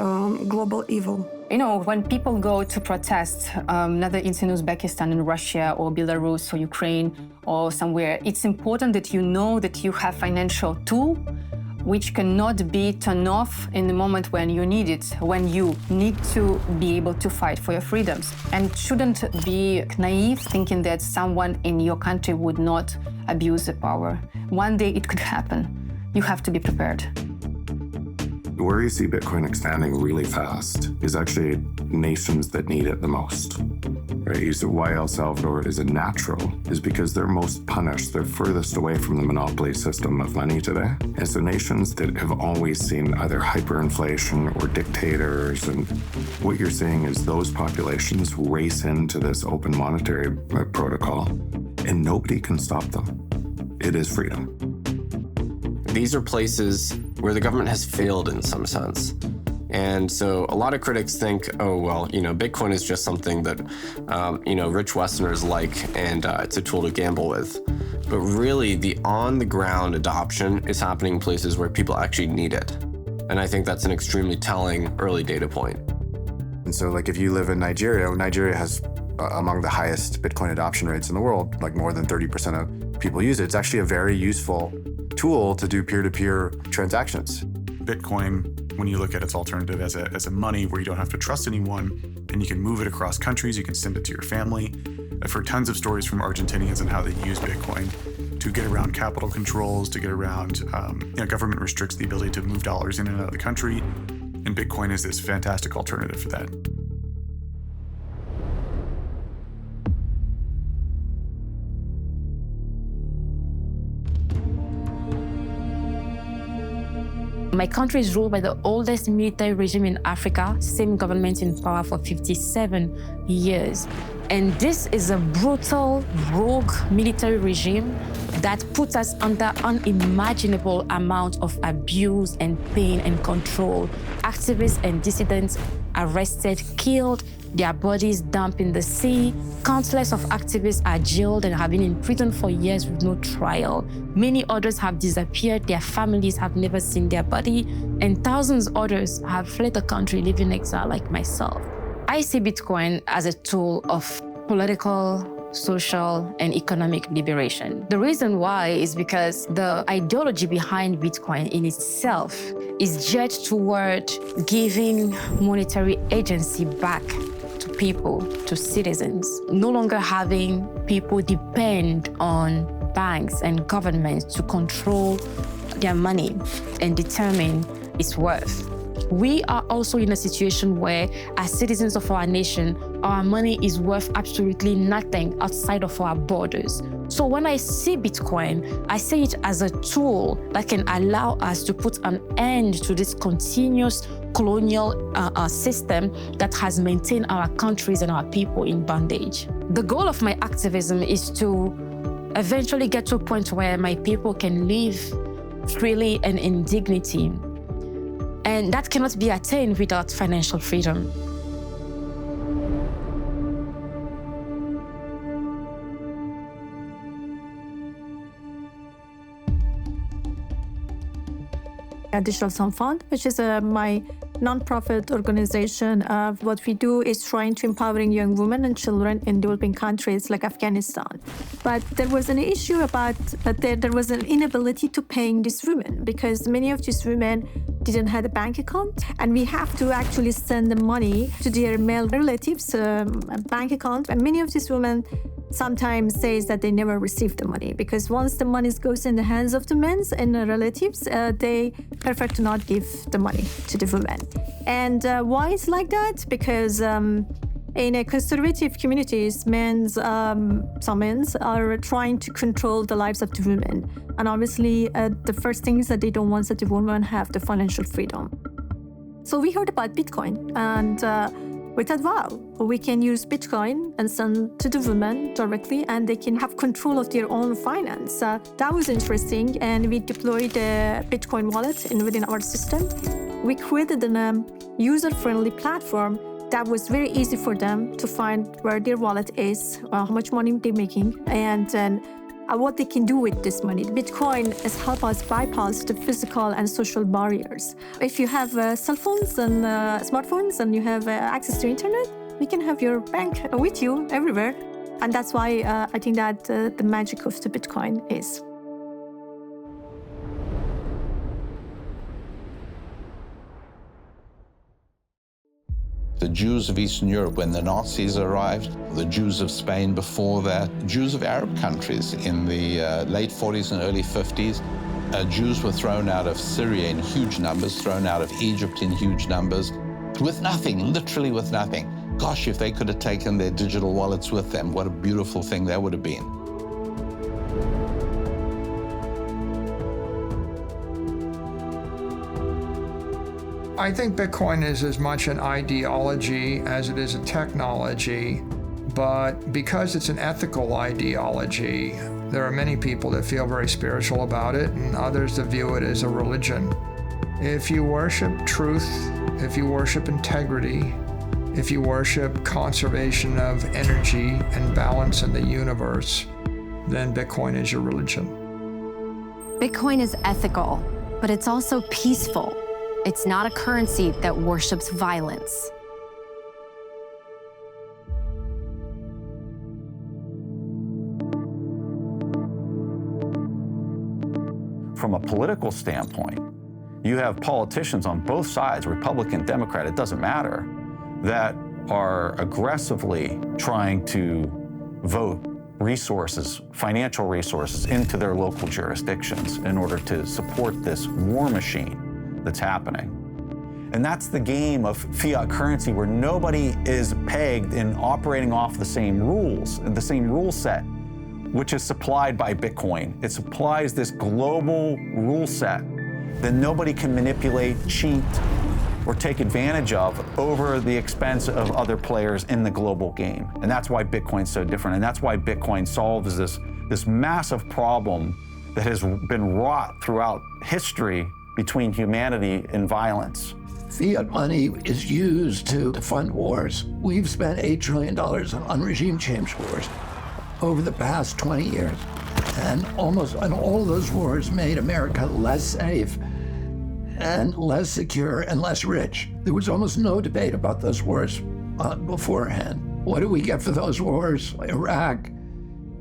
global evil. You know, when people go to protest, whether it's in Uzbekistan, in Russia, or Belarus, or Ukraine, or somewhere, it's important that you know that you have financial tool which cannot be turned off in the moment when you need it, when you need to be able to fight for your freedoms. And shouldn't be naive thinking that someone in your country would not abuse the power. One day it could happen. You have to be prepared. Where you see Bitcoin expanding really fast is actually nations that need it the most. Right? You see why El Salvador is a natural is because they're most punished. They're furthest away from the monopoly system of money today. And so nations that have always seen either hyperinflation or dictators, and what you're seeing is those populations race into this open monetary protocol, and nobody can stop them. It is freedom. These are places where the government has failed in some sense. And so a lot of critics think, oh, well, you know, Bitcoin is just something that, rich Westerners like, and it's a tool to gamble with. But really, the on-the-ground adoption is happening in places where people actually need it. And I think that's an extremely telling early data point. And so, like, if you live in Nigeria, Nigeria has among the highest Bitcoin adoption rates in the world, like more than 30% of people use it. It's actually a very useful tool to do peer-to-peer transactions. Bitcoin, when you look at its alternative as a money where you don't have to trust anyone and you can move it across countries, you can send it to your family. I've heard tons of stories from Argentinians on how they use Bitcoin to get around capital controls, to get around, government restricts the ability to move dollars in and out of the country. And Bitcoin is this fantastic alternative for that. My country is ruled by the oldest military regime in Africa, same government in power for 57 years. And this is a brutal, rogue military regime that puts us under unimaginable amount of abuse and pain and control. Activists and dissidents arrested, killed, their bodies dumped in the sea. Countless of activists are jailed and have been in prison for years with no trial. Many others have disappeared, their families have never seen their body, and thousands others have fled the country, living in exile like myself. I see Bitcoin as a tool of political, social, and economic liberation. The reason why is because the ideology behind Bitcoin in itself is geared toward giving monetary agency back to people, to citizens, no longer having people depend on banks and governments to control their money and determine its worth. We are also in a situation where, as citizens of our nation, our money is worth absolutely nothing outside of our borders. So when I see Bitcoin, I see it as a tool that can allow us to put an end to this continuous colonial system that has maintained our countries and our people in bondage. The goal of my activism is to eventually get to a point where my people can live freely and in dignity. And that cannot be attained without financial freedom. Digital Sun Fund, which is my non-profit organization. What we do is trying to empowering young women and children in developing countries like Afghanistan. But there was an issue about there was an inability to paying these women because many of these women didn't have a bank account, and we have to actually send the money to their male relatives' bank account. And many of these women sometimes says that they never received the money because once the money goes in the hands of the men and the relatives, they prefer to not give the money to the women. And why it's like that? Because in a conservative communities, some men are trying to control the lives of the women. And obviously, the first thing is that they don't want that the women have the financial freedom. So we heard about Bitcoin, and we thought, wow, we can use Bitcoin and send to the women directly, and they can have control of their own finance. That was interesting, and we deployed a Bitcoin wallet within our system. We created a user-friendly platform that was very easy for them to find where their wallet is, how much money they're making, and what they can do with this money. Bitcoin has helped us bypass the physical and social barriers. If you have cell phones and smartphones and you have access to internet, you can have your bank with you everywhere. And that's why I think that the magic of the Bitcoin is. The Jews of Eastern Europe when the Nazis arrived, the Jews of Spain before that, Jews of Arab countries in the late 40s and early 50s. Jews were thrown out of Syria in huge numbers, thrown out of Egypt in huge numbers, with nothing, literally with nothing. Gosh, if they could have taken their digital wallets with them, what a beautiful thing that would have been. I think Bitcoin is as much an ideology as it is a technology, but because it's an ethical ideology, there are many people that feel very spiritual about it and others that view it as a religion. If you worship truth, if you worship integrity, if you worship conservation of energy and balance in the universe, then Bitcoin is your religion. Bitcoin is ethical, but it's also peaceful. It's not a currency that worships violence. From a political standpoint, you have politicians on both sides, Republican, Democrat, it doesn't matter, that are aggressively trying to vote resources, financial resources, into their local jurisdictions in order to support this war machine that's happening. And that's the game of fiat currency where nobody is pegged in operating off the same rules, the same rule set, which is supplied by Bitcoin. It supplies this global rule set that nobody can manipulate, cheat, or take advantage of over the expense of other players in the global game. And that's why Bitcoin's so different. And that's why Bitcoin solves this massive problem that has been wrought throughout history between humanity and violence. Fiat money is used to fund wars. We've spent $8 trillion on regime change wars over the past 20 years. And all of those wars made America less safe and less secure and less rich. There was almost no debate about those wars beforehand. What do we get for those wars? Iraq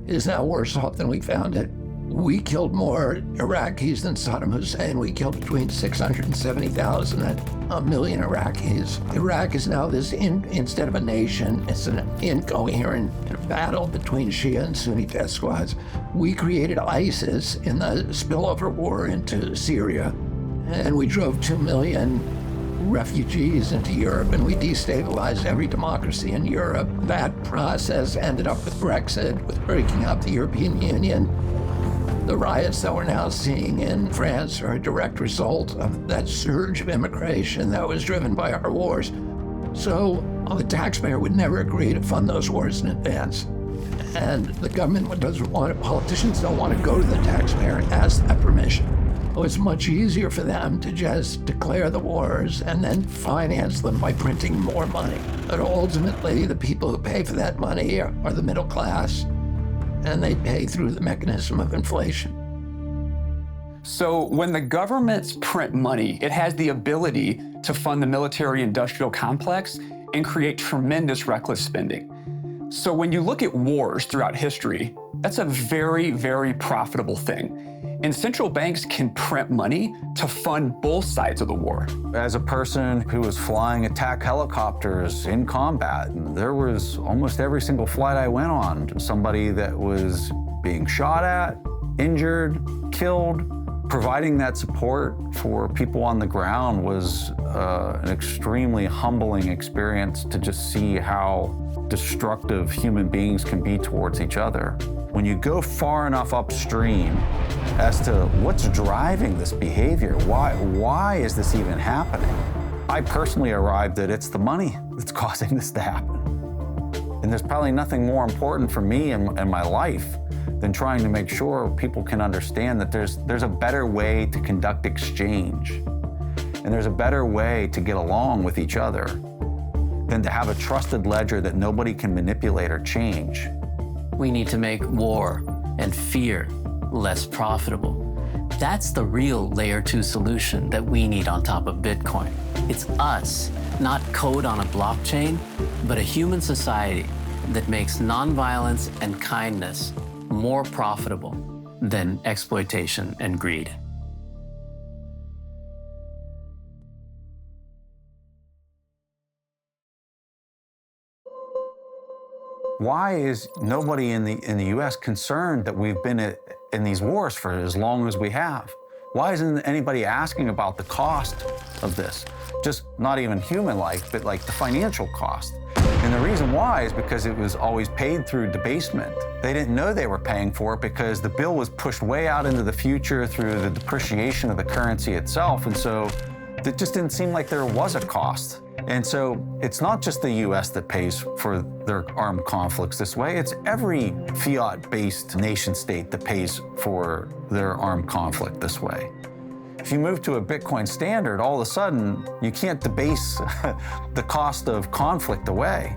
is now worse off than we found it. We killed more Iraqis than Saddam Hussein. We killed between 670,000 and 1 million Iraqis. Iraq is now instead of a nation, it's an incoherent battle between Shia and Sunni death squads. We created ISIS in the spillover war into Syria, and we drove 2 million refugees into Europe, and we destabilized every democracy in Europe. That process ended up with Brexit, with breaking up the European Union. The riots that we're now seeing in France are a direct result of that surge of immigration that was driven by our wars. So the taxpayer would never agree to fund those wars in advance. And the government doesn't want it, politicians don't want to go to the taxpayer and ask that permission. So it's much easier for them to just declare the wars and then finance them by printing more money. But ultimately, the people who pay for that money are the middle class, and they pay through the mechanism of inflation. So when the governments print money, it has the ability to fund the military-industrial complex and create tremendous reckless spending. So when you look at wars throughout history, that's a very, very profitable thing. And central banks can print money to fund both sides of the war. As a person who was flying attack helicopters in combat, there was almost every single flight I went on, somebody that was being shot at, injured, killed. Providing that support for people on the ground was an extremely humbling experience to just see how destructive human beings can be towards each other. When you go far enough upstream as to what's driving this behavior, why is this even happening? I personally arrived that it's the money that's causing this to happen. And there's probably nothing more important for me in my life than trying to make sure people can understand that there's a better way to conduct exchange. And there's a better way to get along with each other than to have a trusted ledger that nobody can manipulate or change. We need to make war and fear less profitable. That's the real layer 2 solution that we need on top of Bitcoin. It's us, not code on a blockchain, but a human society that makes nonviolence and kindness more profitable than exploitation and greed. Why is nobody in the U.S. concerned that we've been in these wars for as long as we have? Why isn't anybody asking about the cost of this? Just not even human life, but like the financial cost. And the reason why is because it was always paid through debasement. They didn't know they were paying for it because the bill was pushed way out into the future through the depreciation of the currency itself. And so it just didn't seem like there was a cost. And so it's not just the US that pays for their armed conflicts this way, it's every fiat-based nation state that pays for their armed conflict this way. If you move to a Bitcoin standard, all of a sudden, you can't debase the cost of conflict away.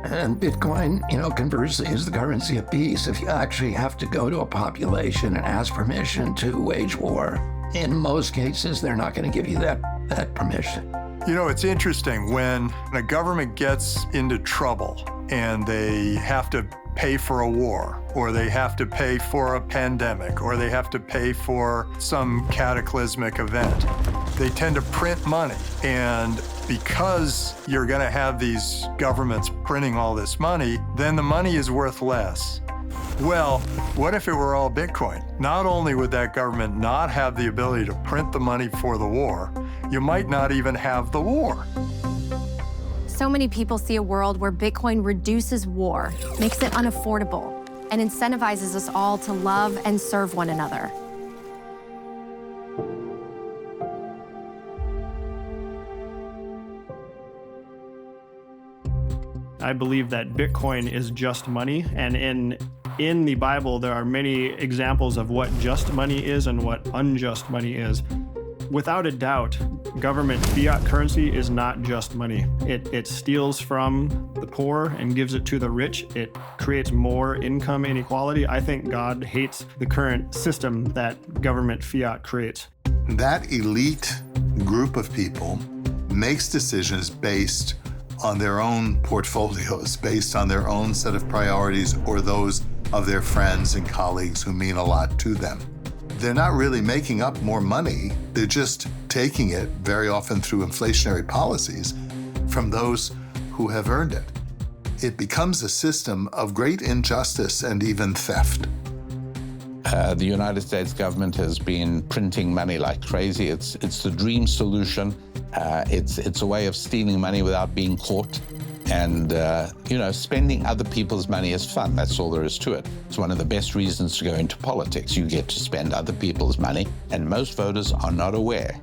And Bitcoin, conversely, is the currency of peace. If you actually have to go to a population and ask permission to wage war, in most cases, they're not going to give you that permission. It's interesting when a government gets into trouble and they have to pay for a war, or they have to pay for a pandemic, or they have to pay for some cataclysmic event. They tend to print money. And because you're going to have these governments printing all this money, then the money is worth less. Well, what if it were all Bitcoin? Not only would that government not have the ability to print the money for the war, you might not even have the war. So many people see a world where Bitcoin reduces war, makes it unaffordable, and incentivizes us all to love and serve one another. I believe that Bitcoin is just money, and in the Bible there are many examples of what just money is and what unjust money is. Without a doubt, government fiat currency is not just money. It steals from the poor and gives it to the rich. It creates more income inequality. I think God hates the current system that government fiat creates. That elite group of people makes decisions based on their own portfolios, based on their own set of priorities or those of their friends and colleagues who mean a lot to them. They're not really making up more money. They're just taking it, very often through inflationary policies, from those who have earned it. It becomes a system of great injustice and even theft. The United States government has been printing money like crazy. It's the dream solution. It's a way of stealing money without being caught. And, spending other people's money is fun. That's all there is to it. It's one of the best reasons to go into politics. You get to spend other people's money. And most voters are not aware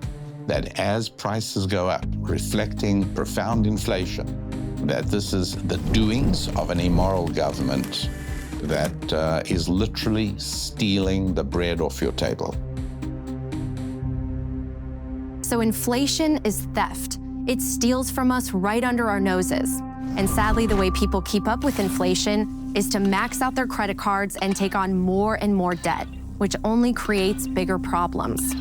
that as prices go up, reflecting profound inflation, that this is the doings of an immoral government that is literally stealing the bread off your table. So inflation is theft. It steals from us right under our noses. And sadly, the way people keep up with inflation is to max out their credit cards and take on more and more debt, which only creates bigger problems.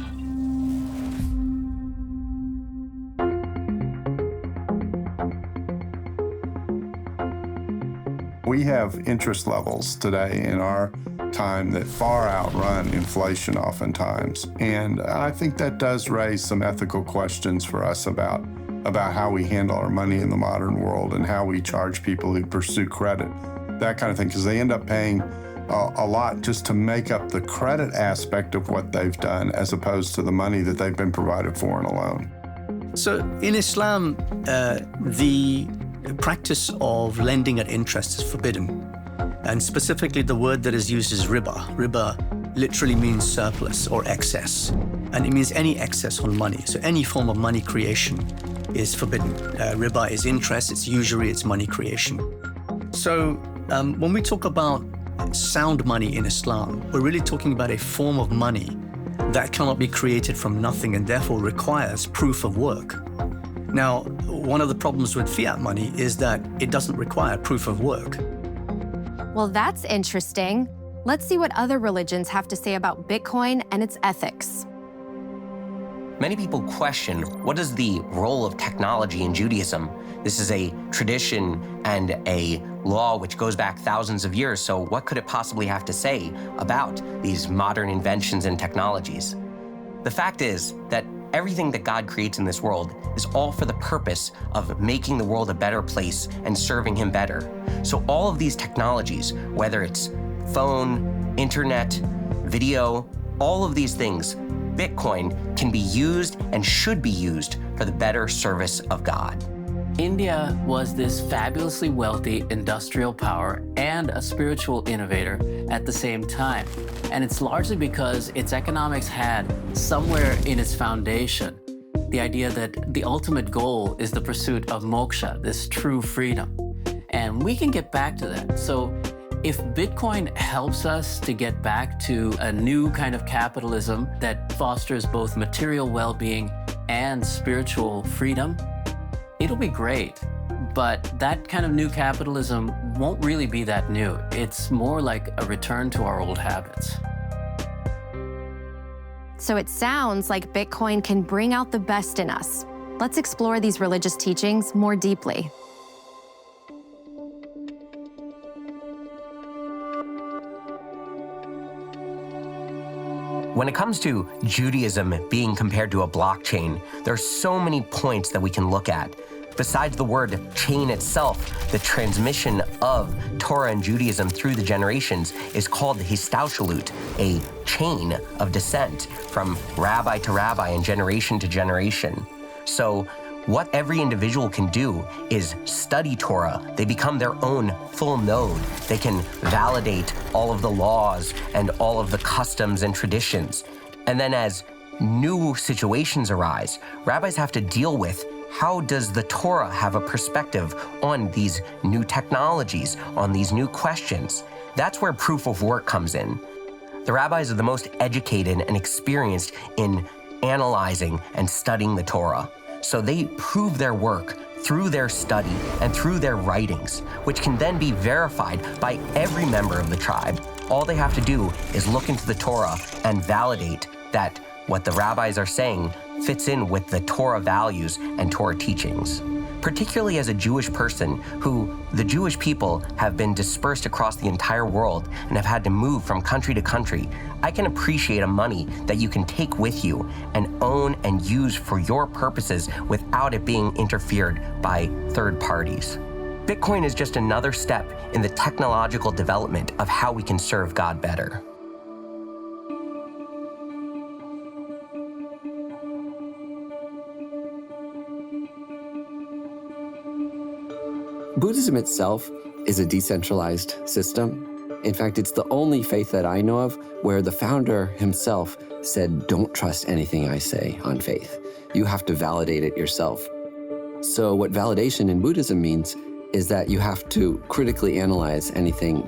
We have interest levels today in our time that far outrun inflation oftentimes. And I think that does raise some ethical questions for us about how we handle our money in the modern world and how we charge people who pursue credit, that kind of thing, because they end up paying a lot just to make up the credit aspect of what they've done as opposed to the money that they've been provided for in a loan. So in Islam, the practice of lending at interest is forbidden. And specifically, the word that is used is riba. Riba literally means surplus or excess. And it means any excess on money. So any form of money creation is forbidden. Riba is interest, it's usury, it's money creation. So when we talk about sound money in Islam, we're really talking about a form of money that cannot be created from nothing and therefore requires proof of work. Now, one of the problems with fiat money is that it doesn't require proof of work. Well, that's interesting. Let's see what other religions have to say about Bitcoin and its ethics. Many people question, what is the role of technology in Judaism? This is a tradition and a law which goes back thousands of years, so what could it possibly have to say about these modern inventions and technologies? The fact is that everything that God creates in this world is all for the purpose of making the world a better place and serving Him better. So all of these technologies, whether it's phone, internet, video, all of these things, Bitcoin can be used and should be used for the better service of God. India was this fabulously wealthy industrial power and a spiritual innovator at the same time. And it's largely because its economics had somewhere in its foundation the idea that the ultimate goal is the pursuit of moksha, this true freedom. And we can get back to that. So if Bitcoin helps us to get back to a new kind of capitalism that fosters both material well-being and spiritual freedom, it'll be great. But that kind of new capitalism won't really be that new. It's more like a return to our old habits. So it sounds like Bitcoin can bring out the best in us. Let's explore these religious teachings more deeply. When it comes to Judaism being compared to a blockchain, there are so many points that we can look at. Besides the word chain itself, the transmission of Torah and Judaism through the generations is called histaushlut, a chain of descent from rabbi to rabbi and generation to generation. So what every individual can do is study Torah. They become their own full node. They can validate all of the laws and all of the customs and traditions. And then as new situations arise, rabbis have to deal with how does the Torah have a perspective on these new technologies, on these new questions? That's where proof of work comes in. The rabbis are the most educated and experienced in analyzing and studying the Torah. So they prove their work through their study and through their writings, which can then be verified by every member of the tribe. All they have to do is look into the Torah and validate that what the rabbis are saying fits in with the Torah values and Torah teachings. Particularly as a Jewish person who the Jewish people have been dispersed across the entire world and have had to move from country to country, I can appreciate a money that you can take with you and own and use for your purposes without it being interfered by third parties. Bitcoin is just another step in the technological development of how we can serve God better. Buddhism itself is a decentralized system. In fact, it's the only faith that I know of where the founder himself said, don't trust anything I say on faith. You have to validate it yourself. So what validation in Buddhism means is that you have to critically analyze anything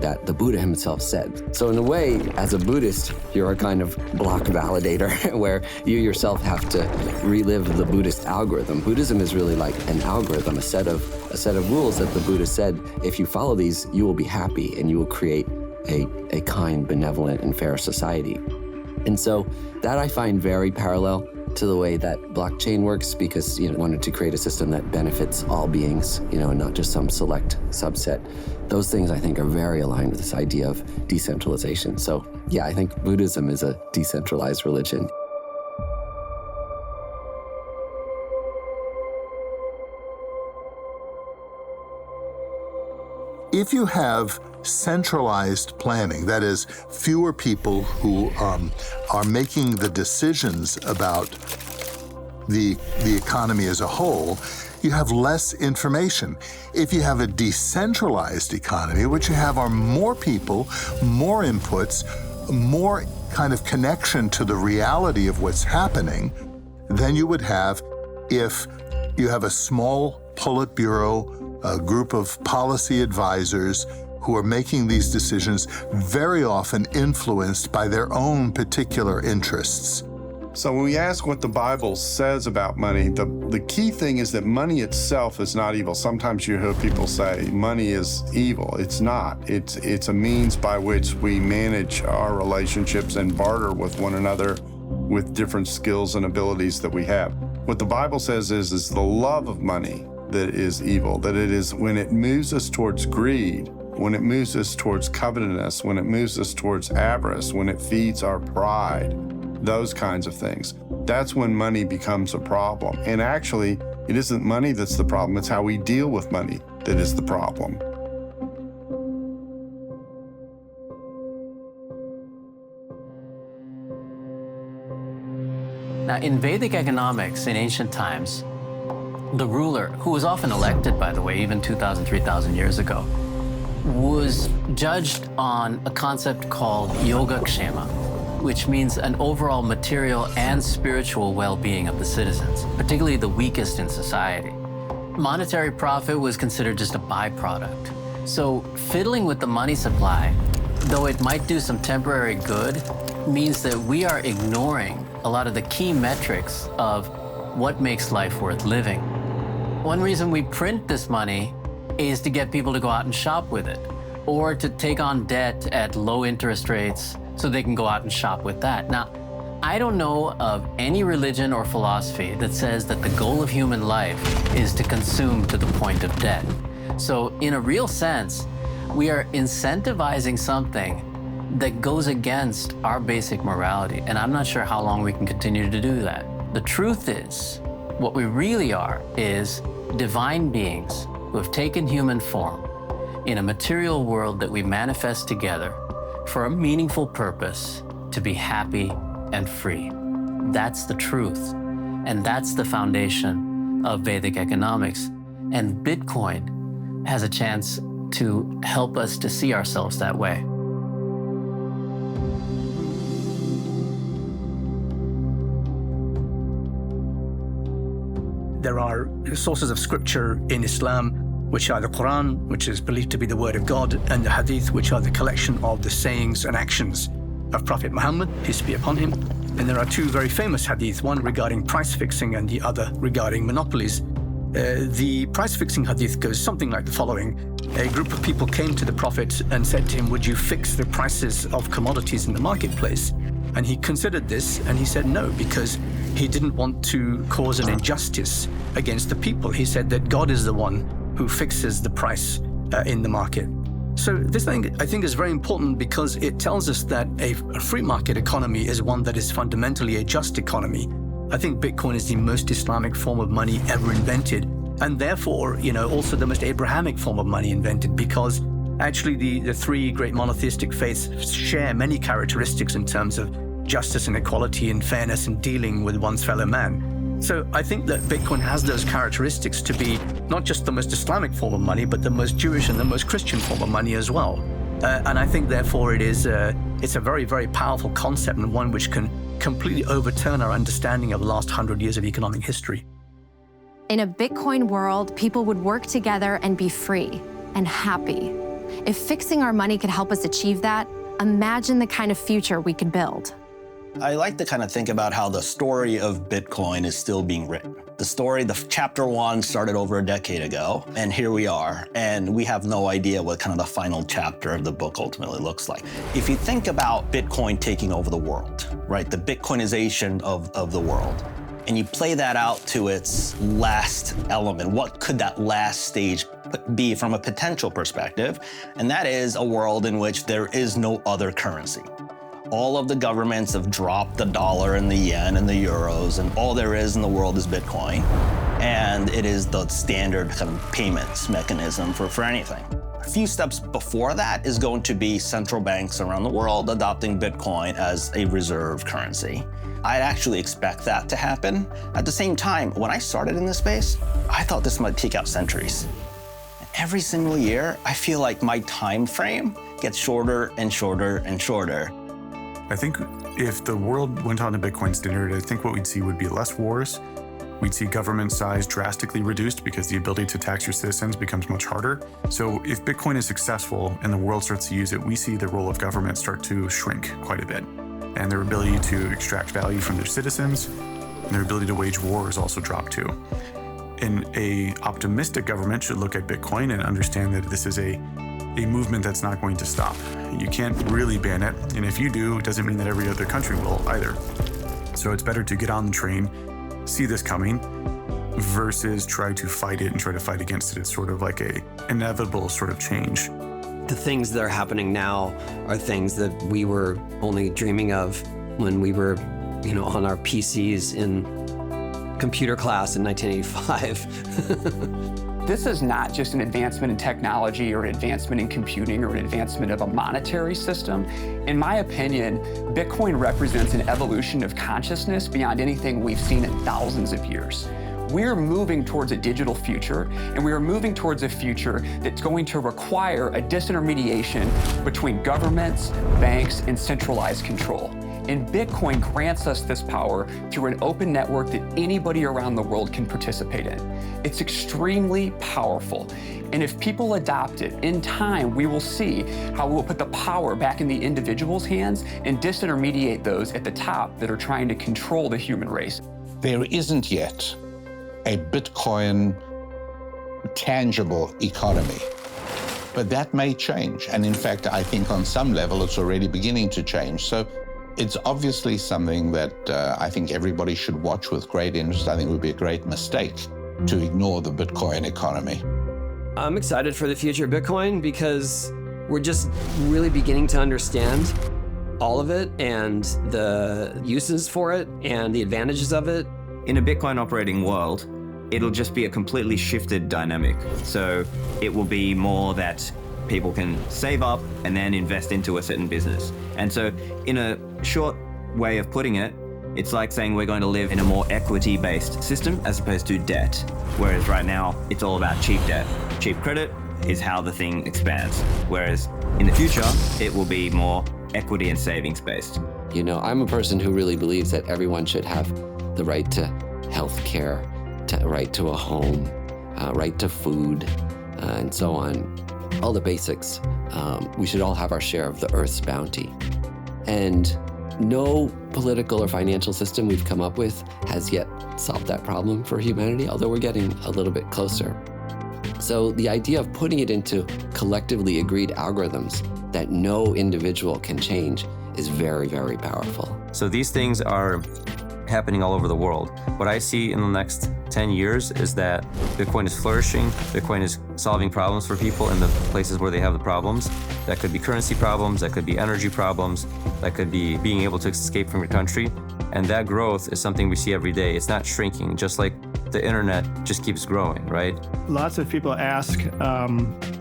that the Buddha himself said. So in a way, as a Buddhist, you're a kind of block validator where you yourself have to relive the Buddhist algorithm. Buddhism is really like an algorithm, a set of rules that the Buddha said, if you follow these, you will be happy and you will create a kind, benevolent, and fair society. And so that I find very parallel to the way that blockchain works, because wanted to create a system that benefits all beings, and not just some select subset. Those things I think are very aligned with this idea of decentralization. So yeah, I think Buddhism is a decentralized religion. If you have centralized planning, that is, fewer people who are making the decisions about the economy as a whole, you have less information. If you have a decentralized economy, what you have are more people, more inputs, more kind of connection to the reality of what's happening than you would have if you have a small Politburo, a group of policy advisors who are making these decisions, very often influenced by their own particular interests. So when we ask what the Bible says about money, the key thing is that money itself is not evil. Sometimes you hear people say money is evil. It's not. It's a means by which we manage our relationships and barter with one another with different skills and abilities that we have. What the Bible says is the love of money that is evil, that it is when it moves us towards greed, when it moves us towards covetousness, when it moves us towards avarice, when it feeds our pride, those kinds of things. That's when money becomes a problem. And actually, it isn't money that's the problem, it's how we deal with money that is the problem. Now, in Vedic economics in ancient times, the ruler, who was often elected, by the way, even 2,000, 3,000 years ago, was judged on a concept called yogakshema, which means an overall material and spiritual well-being of the citizens, particularly the weakest in society. Monetary profit was considered just a byproduct. So fiddling with the money supply, though it might do some temporary good, means that we are ignoring a lot of the key metrics of what makes life worth living. One reason we print this money is to get people to go out and shop with it, or to take on debt at low interest rates so they can go out and shop with that. Now, I don't know of any religion or philosophy that says that the goal of human life is to consume to the point of debt. So in a real sense, we are incentivizing something that goes against our basic morality, and I'm not sure how long we can continue to do that. The truth is, what we really are is divine beings who have taken human form in a material world that we manifest together for a meaningful purpose, to be happy and free. That's the truth, and that's the foundation of Vedic economics. And Bitcoin has a chance to help us to see ourselves that way. There are sources of scripture in Islam, which are the Quran, which is believed to be the word of God, and the Hadith, which are the collection of the sayings and actions of Prophet Muhammad, peace be upon him. And there are two very famous hadith, one regarding price fixing and the other regarding monopolies. The price fixing hadith goes something like the following. A group of people came to the Prophet and said to him, would you fix the prices of commodities in the marketplace? And he considered this and he said no, because he didn't want to cause an injustice against the people. He said that God is the one who fixes the price in the market. So this thing, I think, is very important because it tells us that a free market economy is one that is fundamentally a just economy. I think Bitcoin is the most Islamic form of money ever invented, and therefore, also the most Abrahamic form of money invented, because actually the three great monotheistic faiths share many characteristics in terms of justice and equality and fairness in dealing with one's fellow man. So I think that Bitcoin has those characteristics to be not just the most Islamic form of money, but the most Jewish and the most Christian form of money as well. And I think, therefore, it's a very, very powerful concept, and one which can completely overturn our understanding of the last 100 years of economic history. In a Bitcoin world, people would work together and be free and happy. If fixing our money could help us achieve that, imagine the kind of future we could build. I like to kind of think about how the story of Bitcoin is still being written. The story, the chapter 1 started over a decade ago, and here we are, and we have no idea what kind of the final chapter of the book ultimately looks like. If you think about Bitcoin taking over the world, right, the Bitcoinization of the world, and you play that out to its last element, what could that last stage be from a potential perspective? And that is a world in which there is no other currency. All of the governments have dropped the dollar and the yen and the euros, and all there is in the world is Bitcoin. And it is the standard kind of payments mechanism for anything. A few steps before that is going to be central banks around the world adopting Bitcoin as a reserve currency. I'd actually expect that to happen. At the same time, when I started in this space, I thought this might take out centuries. Every single year, I feel like my time frame gets shorter and shorter and shorter. I think if the world went on to Bitcoin standard, I think what we'd see would be less wars. We'd see government size drastically reduced because the ability to tax your citizens becomes much harder. So if Bitcoin is successful and the world starts to use it, we see the role of government start to shrink quite a bit. And their ability to extract value from their citizens and their ability to wage war is also dropped too. And an optimistic government should look at Bitcoin and understand that this is a movement that's not going to stop. You can't really ban it, and if you do, it doesn't mean that every other country will either. So it's better to get on the train, see this coming, versus try to fight it and try to fight against it. It's sort of like a inevitable sort of change. The things that are happening now are things that we were only dreaming of when we were, on our PCs in computer class in 1985. This is not just an advancement in technology or an advancement in computing or an advancement of a monetary system. In my opinion, Bitcoin represents an evolution of consciousness beyond anything we've seen in thousands of years. We're moving towards a digital future, and we are moving towards a future that's going to require a disintermediation between governments, banks, and centralized control. And Bitcoin grants us this power through an open network that anybody around the world can participate in. It's extremely powerful. And if people adopt it, in time, we will see how we'll put the power back in the individual's hands and disintermediate those at the top that are trying to control the human race. There isn't yet a Bitcoin tangible economy. But that may change. And in fact, I think on some level, it's already beginning to change. So it's obviously something that I think everybody should watch with great interest. I think it would be a great mistake to ignore the Bitcoin economy. I'm excited for the future of Bitcoin because we're just really beginning to understand all of it and the uses for it and the advantages of it. In a Bitcoin operating world, it'll just be a completely shifted dynamic. So it will be more that people can save up and then invest into a certain business. And so in a short way of putting it, it's like saying we're going to live in a more equity-based system as opposed to debt. Whereas right now, it's all about cheap debt. Cheap credit is how the thing expands. Whereas in the future, it will be more equity and savings based. I'm a person who really believes that everyone should have the right to health care, right to a home, right to food, and so on. All the basics. We should all have our share of the Earth's bounty. And no political or financial system we've come up with has yet solved that problem for humanity, although we're getting a little bit closer. So the idea of putting it into collectively agreed algorithms that no individual can change is very, very powerful. So these things are happening all over the world. What I see in the next 10 years is that Bitcoin is flourishing. Bitcoin is solving problems for people in the places where they have the problems. That could be currency problems, that could be energy problems, that could be being able to escape from your country. And that growth is something we see every day. It's not shrinking, just like the internet just keeps growing, right? Lots of people ask,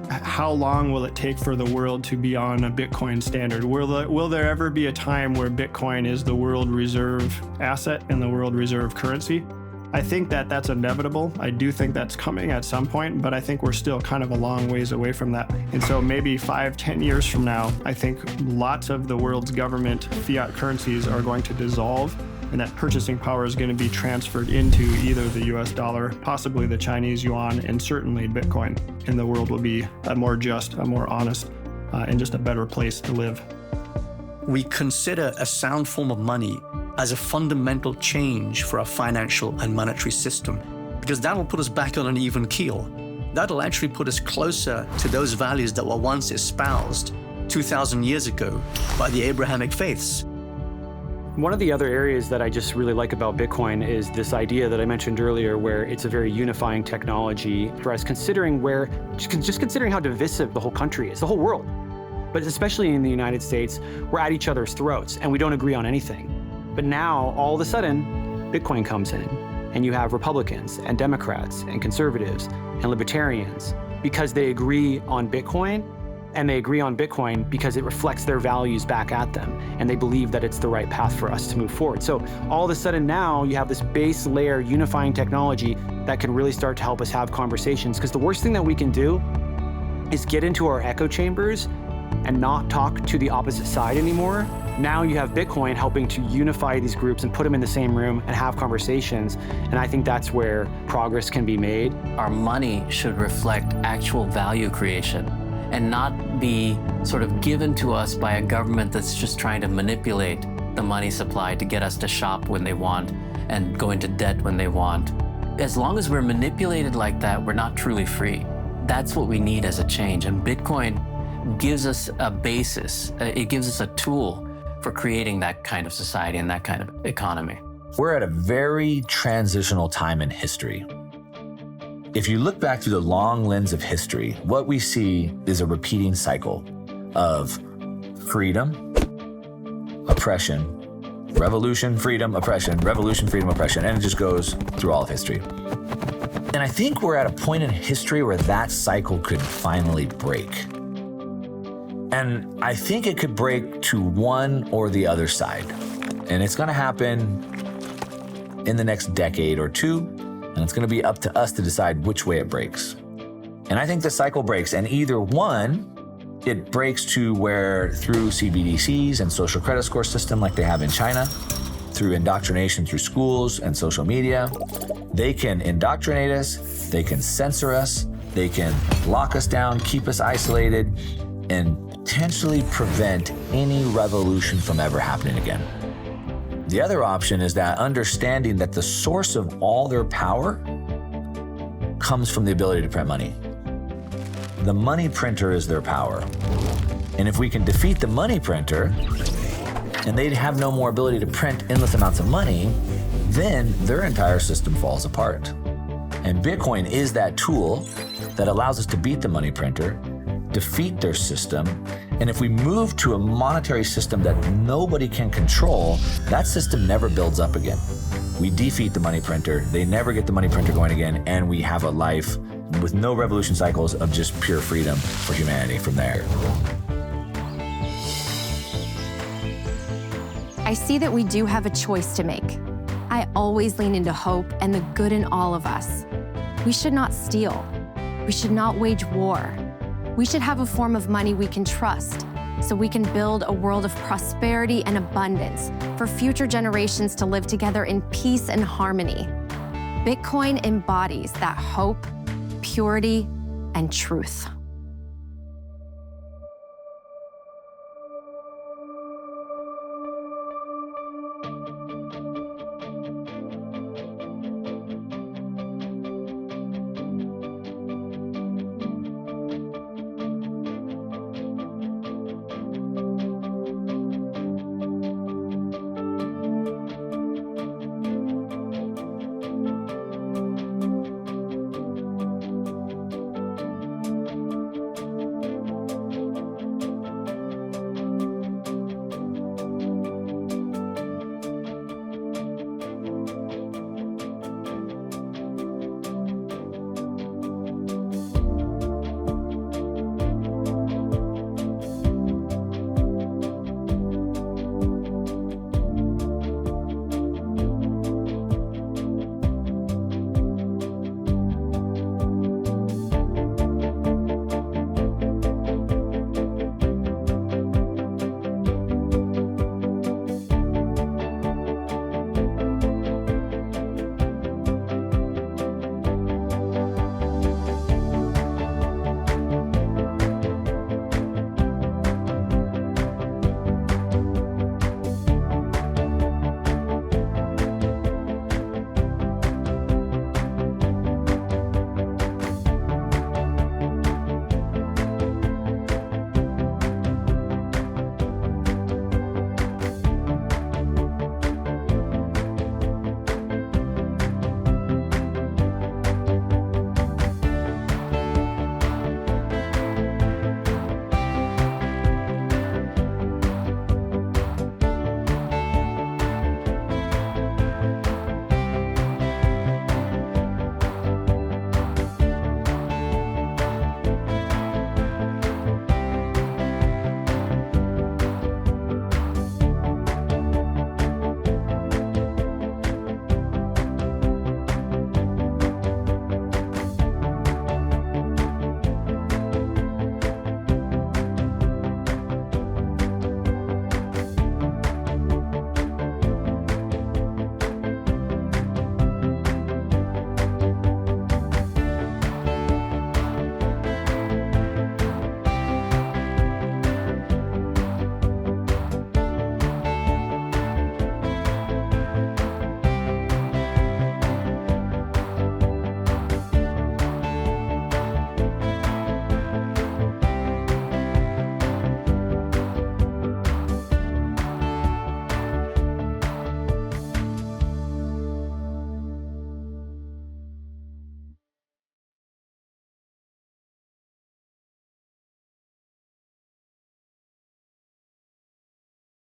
how long will it take for the world to be on a Bitcoin standard? Will there ever be a time where Bitcoin is the world reserve asset and the world reserve currency? I think that that's inevitable. I do think that's coming at some point, but I think we're still kind of a long ways away from that. And so maybe 5-10 years from now, I think lots of the world's government fiat currencies are going to dissolve, and that purchasing power is going to be transferred into either the US dollar, possibly the Chinese yuan, and certainly Bitcoin. And the world will be a more just, a more honest, and just a better place to live. We consider a sound form of money as a fundamental change for our financial and monetary system, because that'll put us back on an even keel. That'll actually put us closer to those values that were once espoused 2,000 years ago by the Abrahamic faiths. One of the other areas that I just really like about Bitcoin is this idea that I mentioned earlier, where it's a very unifying technology. Whereas considering considering how divisive the whole country is, the whole world, but especially in the United States, we're at each other's throats and we don't agree on anything. But now, all of a sudden, Bitcoin comes in, and you have Republicans and Democrats and conservatives and libertarians because they agree on Bitcoin, and they agree on Bitcoin because it reflects their values back at them, and they believe that it's the right path for us to move forward. So all of a sudden now, you have this base layer unifying technology that can really start to help us have conversations, because the worst thing that we can do is get into our echo chambers and not talk to the opposite side anymore. Now you have Bitcoin helping to unify these groups and put them in the same room and have conversations. And I think that's where progress can be made. Our money should reflect actual value creation and not be sort of given to us by a government that's just trying to manipulate the money supply to get us to shop when they want and go into debt when they want. As long as we're manipulated like that, we're not truly free. That's what we need as a change. And Bitcoin gives us a basis. It gives us a tool for creating that kind of society and that kind of economy. We're at a very transitional time in history. If you look back through the long lens of history, what we see is a repeating cycle of freedom, oppression, revolution, freedom, oppression, revolution, freedom, oppression, and it just goes through all of history. And I think we're at a point in history where that cycle could finally break. And I think it could break to one or the other side. And it's going to happen in the next decade or two, and it's going to be up to us to decide which way it breaks. And I think the cycle breaks, and either one, it breaks to where through CBDCs and social credit score system like they have in China, through indoctrination through schools and social media, they can indoctrinate us, they can censor us, they can lock us down, keep us isolated, and potentially prevent any revolution from ever happening again. The other option is that understanding that the source of all their power comes from the ability to print money. The money printer is their power. And if we can defeat the money printer, and they'd have no more ability to print endless amounts of money, then their entire system falls apart. And Bitcoin is that tool that allows us to beat the money printer, defeat their system, and if we move to a monetary system that nobody can control, that system never builds up again. We defeat the money printer, they never get the money printer going again, and we have a life with no revolution cycles of just pure freedom for humanity from there. I see that we do have a choice to make. I always lean into hope and the good in all of us. We should not steal. We should not wage war. We should have a form of money we can trust, so we can build a world of prosperity and abundance for future generations to live together in peace and harmony. Bitcoin embodies that hope, purity, and truth.